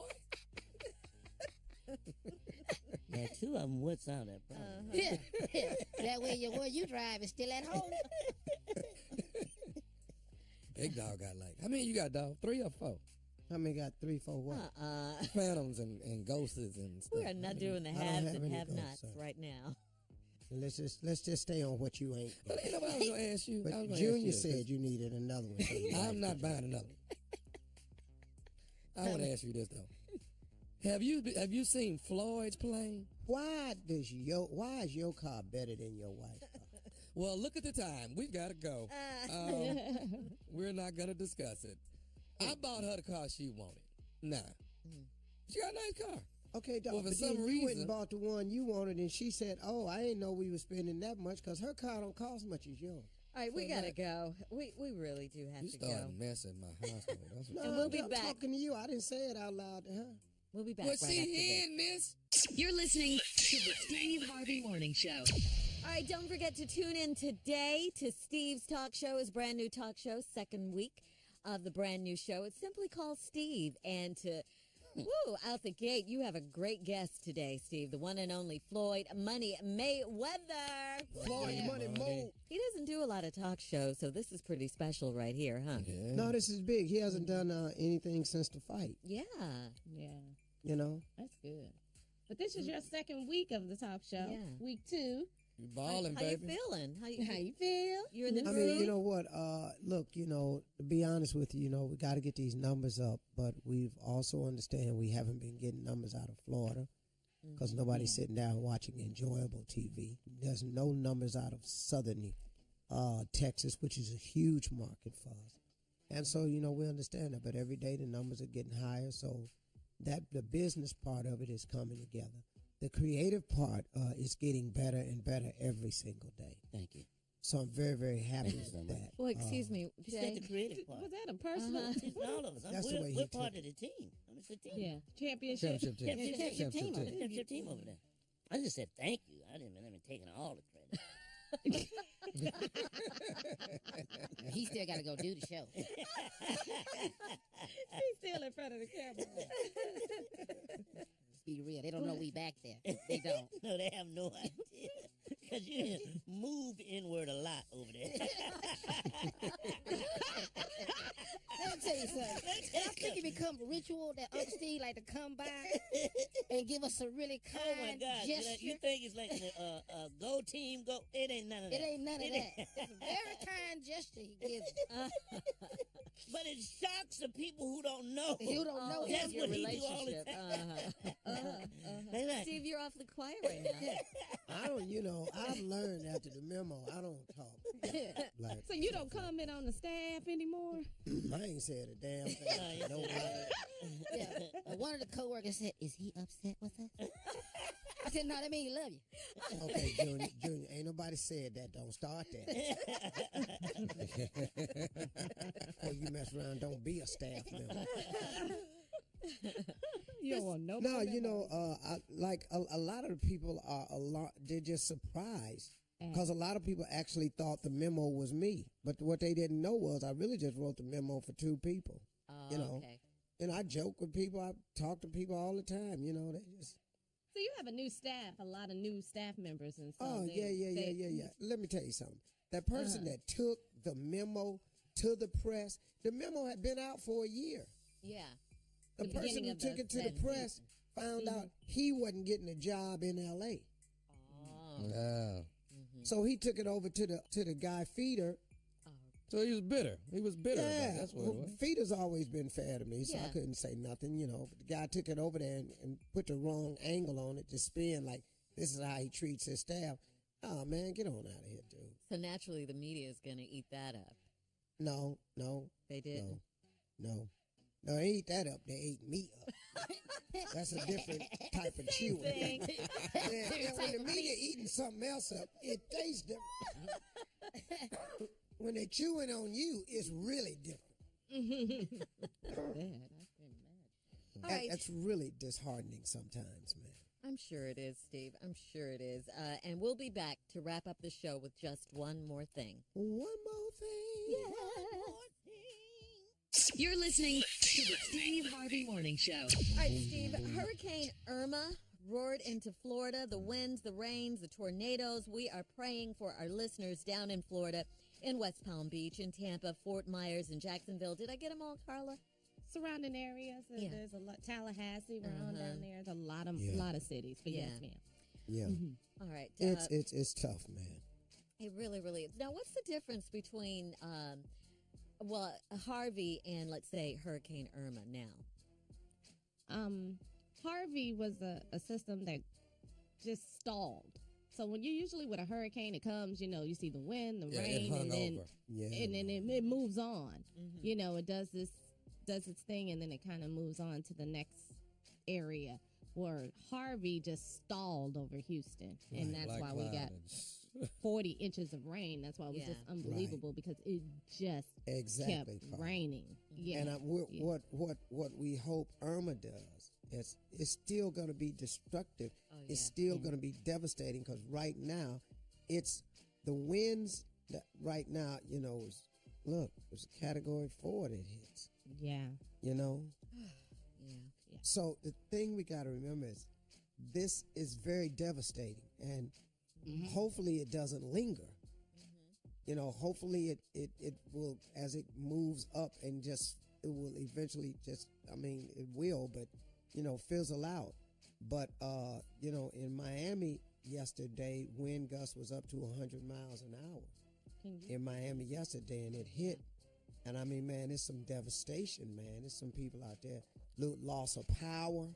Yeah, two of them would solve that problem. Yeah. That way your one you drive is still at home. Big dog got like, how many you got, dog? 3 or 4? How many got 3, 4 what? Phantoms and ghosts and stuff. We are not doing the I don't haves have and any have-nots ghosts, right now. Let's just stay on what you ain't. But ain't nobody gonna ask you. But I was gonna Junior ask you said you needed another one. So you I'm not buying another one. I want to ask you this though. Have you seen Floyd's plane? Why is your car better than your wife's car? Well, look at the time. We've got to go. We're not going to discuss it. I bought her the car she wanted. Nah. She got a nice car. Okay, dog, Well, for but some then you went and reason- bought the one you wanted, and she said, "Oh, I didn't know we were spending that much because her car don't cost much as yours." All right, we So got to that- go. We really do have You to go. started messing my household. That's what No, And we'll be I'm back. talking to you. I didn't say it out loud to her. We'll be back Was right she after this. hearing this? You're listening to the Steve Harvey Morning Show. All right, don't forget to tune in today to Steve's Talk Show, his brand new talk show, second week of the brand new show. It's simply called Steve. And to, out the gate, you have a great guest today, Steve, the one and only Floyd Money Mayweather. Floyd Money Mo. He doesn't do a lot of talk shows, so this is pretty special right here, huh? Yeah. No, this is big. He hasn't done anything since the fight. Yeah. Yeah. You know? That's good. But this is your second week of the talk show. Yeah. Week 2. You balling, How baby. you feeling? How you feel? You're in the I mean, you know what? Look, to be honest with you, we got to get these numbers up, but we've also understand we haven't been getting numbers out of Florida because nobody's sitting down watching enjoyable TV. There's no numbers out of southern Texas, which is a huge market for us. And so, we understand that, but every day the numbers are getting higher, so that the business part of it is coming together. The creative part is getting better and better every single day. Thank you. So I'm very, very happy with that. Well, excuse me, You said the Jay. creative part. Was that a personal? It's all of us. That's the way he We're took part it. of the team. It's a team. Yeah. Championship. Championship team over there. I just said thank you. I didn't mean taking all the credit. He still got to go do the show. He's still in front of the camera. Be real. They don't know we back there. They don't. No, they have no idea. Because you move inward a lot over there. Let me tell you something. I think it become ritual that Uncle Steve like to come by and give us a really kind Oh my God! gesture. You think it's like a go team go? It ain't none of that. It ain't none of that. It's a very kind gesture he gives. But it shocks the people who don't know. You don't know That's your what he do all the relationship. time. They like, Steve, you're awfully quiet right now. I don't, I've learned after the memo, I don't talk. Like, So you don't comment on the staff anymore? I ain't said a damn thing. Nobody. Yeah. One of the coworkers said, "Is he upset with us?" I said, "No, that mean he love you." Okay, Junior, ain't nobody said that. Don't start that. Before you mess around, don't be a staff member. You don't want no. No, a lot of the people are they're just surprised. Because a lot of people actually thought the memo was me. But what they didn't know was I really just wrote the memo for 2 people. Okay. And I joke with people. I talk to people all the time. They just... So you have a new staff, a lot of new staff members, and so Oh, yeah. Let me tell you something. That person that took the memo to the press, the memo had been out for a year. Yeah. The person who took it to the press found out he wasn't getting a job in L.A. No. So he took it over to the guy Feeder. So he was bitter. He was bitter. Yeah, That's what it was. Feeder's always been fair to me, so I Yeah. couldn't say nothing, But the guy took it over there and put the wrong angle on it to spin like this is how he treats his staff. Oh, man, get on out of here, dude. So naturally, the media is going to eat that up. No. They did. No, they eat that up. They ate me up. That's a different type of chewing. Yeah, when the media eating something else up, it tastes different. When they're chewing on you, it's really different. All right. That's really disheartening sometimes, man. I'm sure it is, Steve. I'm sure it is. And we'll be back to wrap up the show with just one more thing. One more thing. You're listening to the Steve Harvey Morning Show. All right, Steve. Hurricane Irma roared into Florida. The winds, the rains, the tornadoes. We are praying for our listeners down in Florida, in West Palm Beach, in Tampa, Fort Myers, and Jacksonville. Did I get them all, Carla? Surrounding areas. Yeah. There's a lot. Tallahassee, we're on down there. There's a lot of cities. But yes, ma'am. Yeah. All right. It's tough, man. It really, really is. Now, what's the difference between, Harvey and, let's say, Hurricane Irma now? Harvey was a system that just stalled. So when you're usually with a hurricane, it comes, you see the wind, the rain, and then it moves on. It does its thing, and then it kind of moves on to the next area. Where Harvey just stalled over Houston, and that's why we got 40 inches of rain. That's why it was just unbelievable because it just kept raining. Yeah. And what we hope Irma does it's still going to be destructive. It's still going to be devastating because right now, it's the winds that right now, it's a Category 4 that hits. Yeah. Yeah. Yeah. So the thing we got to remember is this is very devastating, and hopefully it doesn't linger. Hopefully it will, as it moves up and it will eventually it will, but, fizzle out. But, in Miami yesterday, wind gust was up to 100 miles an hour in Miami yesterday, and it hit. And I mean, man, it's some devastation, man. There's some people out there, loss of power,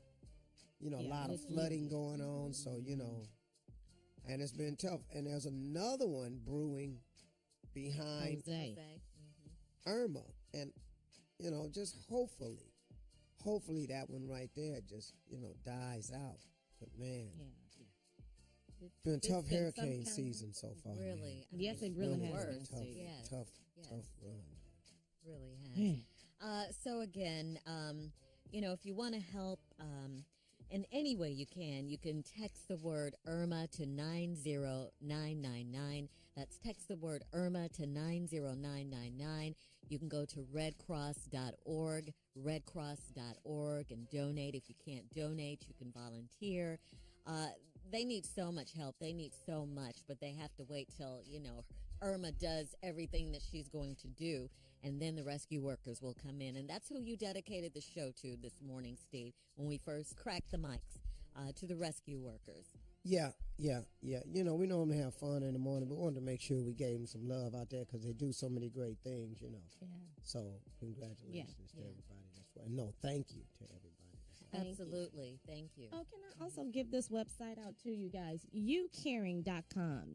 a lot of flooding going on. So, and it's been tough. And there's another one brewing behind Irma. And, just hopefully that one right there just, dies out. But, man. It's been tough hurricane season so far. Really? Yes, it really has. Tough run. Really has. So again, if you want to help in any way you can text the word Irma to 90999. That's text the word Irma to 90999. You can go to redcross.org, and donate. If you can't donate, you can volunteer. They need so much help. They need so much, but they have to wait till, Irma does everything that she's going to do, and then the rescue workers will come in. And that's who you dedicated the show to this morning, Steve, when we first cracked the mics, to the rescue workers. Yeah. We normally have fun in the morning, but we wanted to make sure we gave them some love out there because they do so many great things, Yeah. So congratulations to everybody. That's why. No, thank you to everybody. Absolutely. Thank you. Oh, can I also give this website out to you guys? YouCaring.com.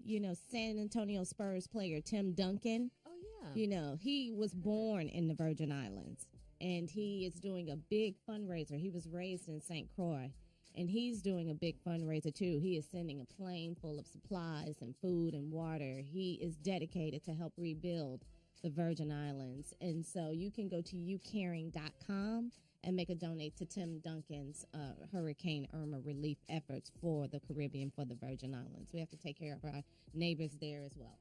San Antonio Spurs player Tim Duncan. Oh, yeah. He was born in the Virgin Islands, and he is doing a big fundraiser. He was raised in St. Croix, and he's doing a big fundraiser, too. He is sending a plane full of supplies and food and water. He is dedicated to help rebuild the Virgin Islands. And so you can go to YouCaring.com and make a donate to Tim Duncan's Hurricane Irma relief efforts for the Caribbean, for the Virgin Islands. We have to take care of our neighbors there as well.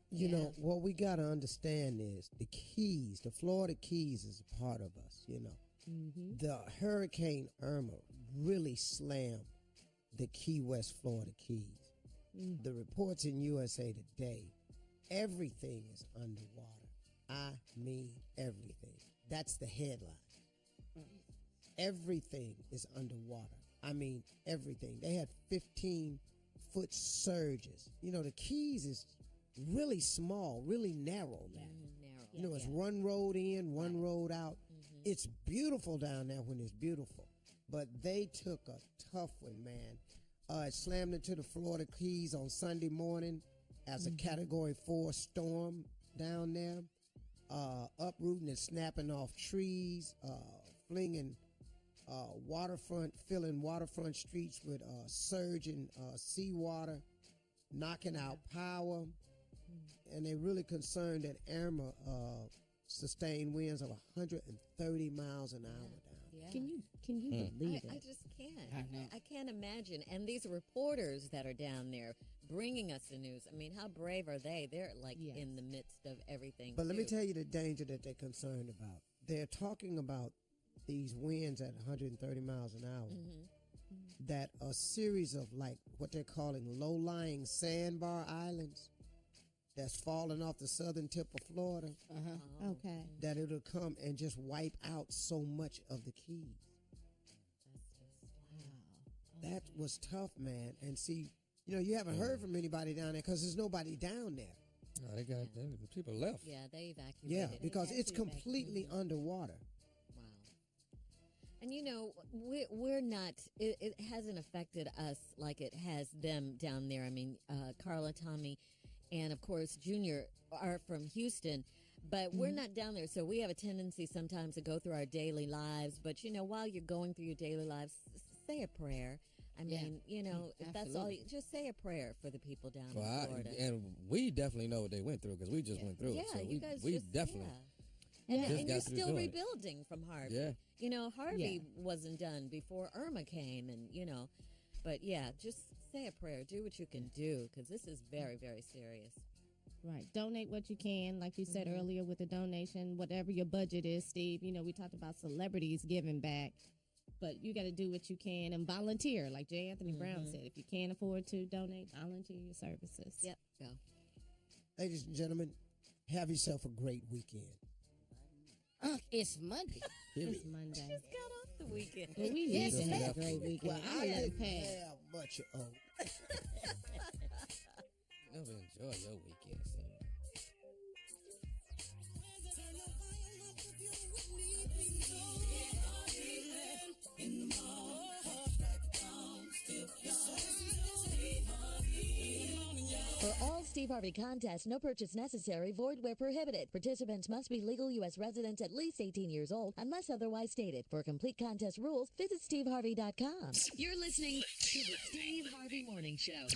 What we got to understand is the Keys, the Florida Keys is a part of us, The Hurricane Irma really slammed the Key West, Florida Keys. The reports in USA Today, everything is underwater. I mean everything. That's the headline. Everything is underwater. I mean, everything. They had 15-foot surges. The Keys is really small, really narrow now. It's one road in, one road out. It's beautiful down there when it's beautiful. But they took a tough one, man. It slammed into the Florida Keys on Sunday morning as a Category 4 storm down there. Uprooting and snapping off trees, flinging filling waterfront streets with surging seawater, knocking out power. And they're really concerned that Irma sustained winds of 130 miles an hour down. Yeah. Can you believe it? I just can't. I can't imagine. And these reporters that are down there bringing us the news, I mean, how brave are they? They're in the midst of everything. But let me tell you the danger that they're concerned about. They're talking about these winds at 130 miles an hour, that a series of what they're calling low-lying sandbar islands that's falling off the southern tip of Florida, Okay. that it'll come and just wipe out so much of the Keys. That was tough, man. And see, you haven't heard from anybody down there because there's nobody down there. No, they got people left. Yeah, they evacuated. Yeah, because it's completely underwater. And we're not, it hasn't affected us like it has them down there. I mean, Carla, Tommy, and of course, Junior are from Houston, but we're not down there. So we have a tendency sometimes to go through our daily lives. But, while you're going through your daily lives, say a prayer. I mean, if that's all, just say a prayer for the people down in Florida. And we definitely know what they went through because we just went through it. So you guys we definitely. And, Just and got you're through still doing it. rebuilding from Harvey. Yeah. You know, Harvey wasn't done before Irma came, and, you know. But, yeah, just say a prayer. Do what you can do, because this is very, very serious. Right. Donate what you can, like you said earlier with the donation, whatever your budget is, Steve. You know, we talked about celebrities giving back, but you got to do what you can and volunteer, like J. Anthony Brown said. If you can't afford to donate, volunteer your services. Yep. Go. Ladies and gentlemen, have yourself a great weekend. It's Monday. It's Monday. Just got off the weekend. Well, we need to have a great weekend. Well, I didn't have much of Never enjoy your weekend, For all Steve Harvey contests, no purchase necessary, void where prohibited. Participants must be legal U.S. residents at least 18 years old, unless otherwise stated. For complete contest rules, visit steveharvey.com. You're listening to the Steve Harvey Morning Show.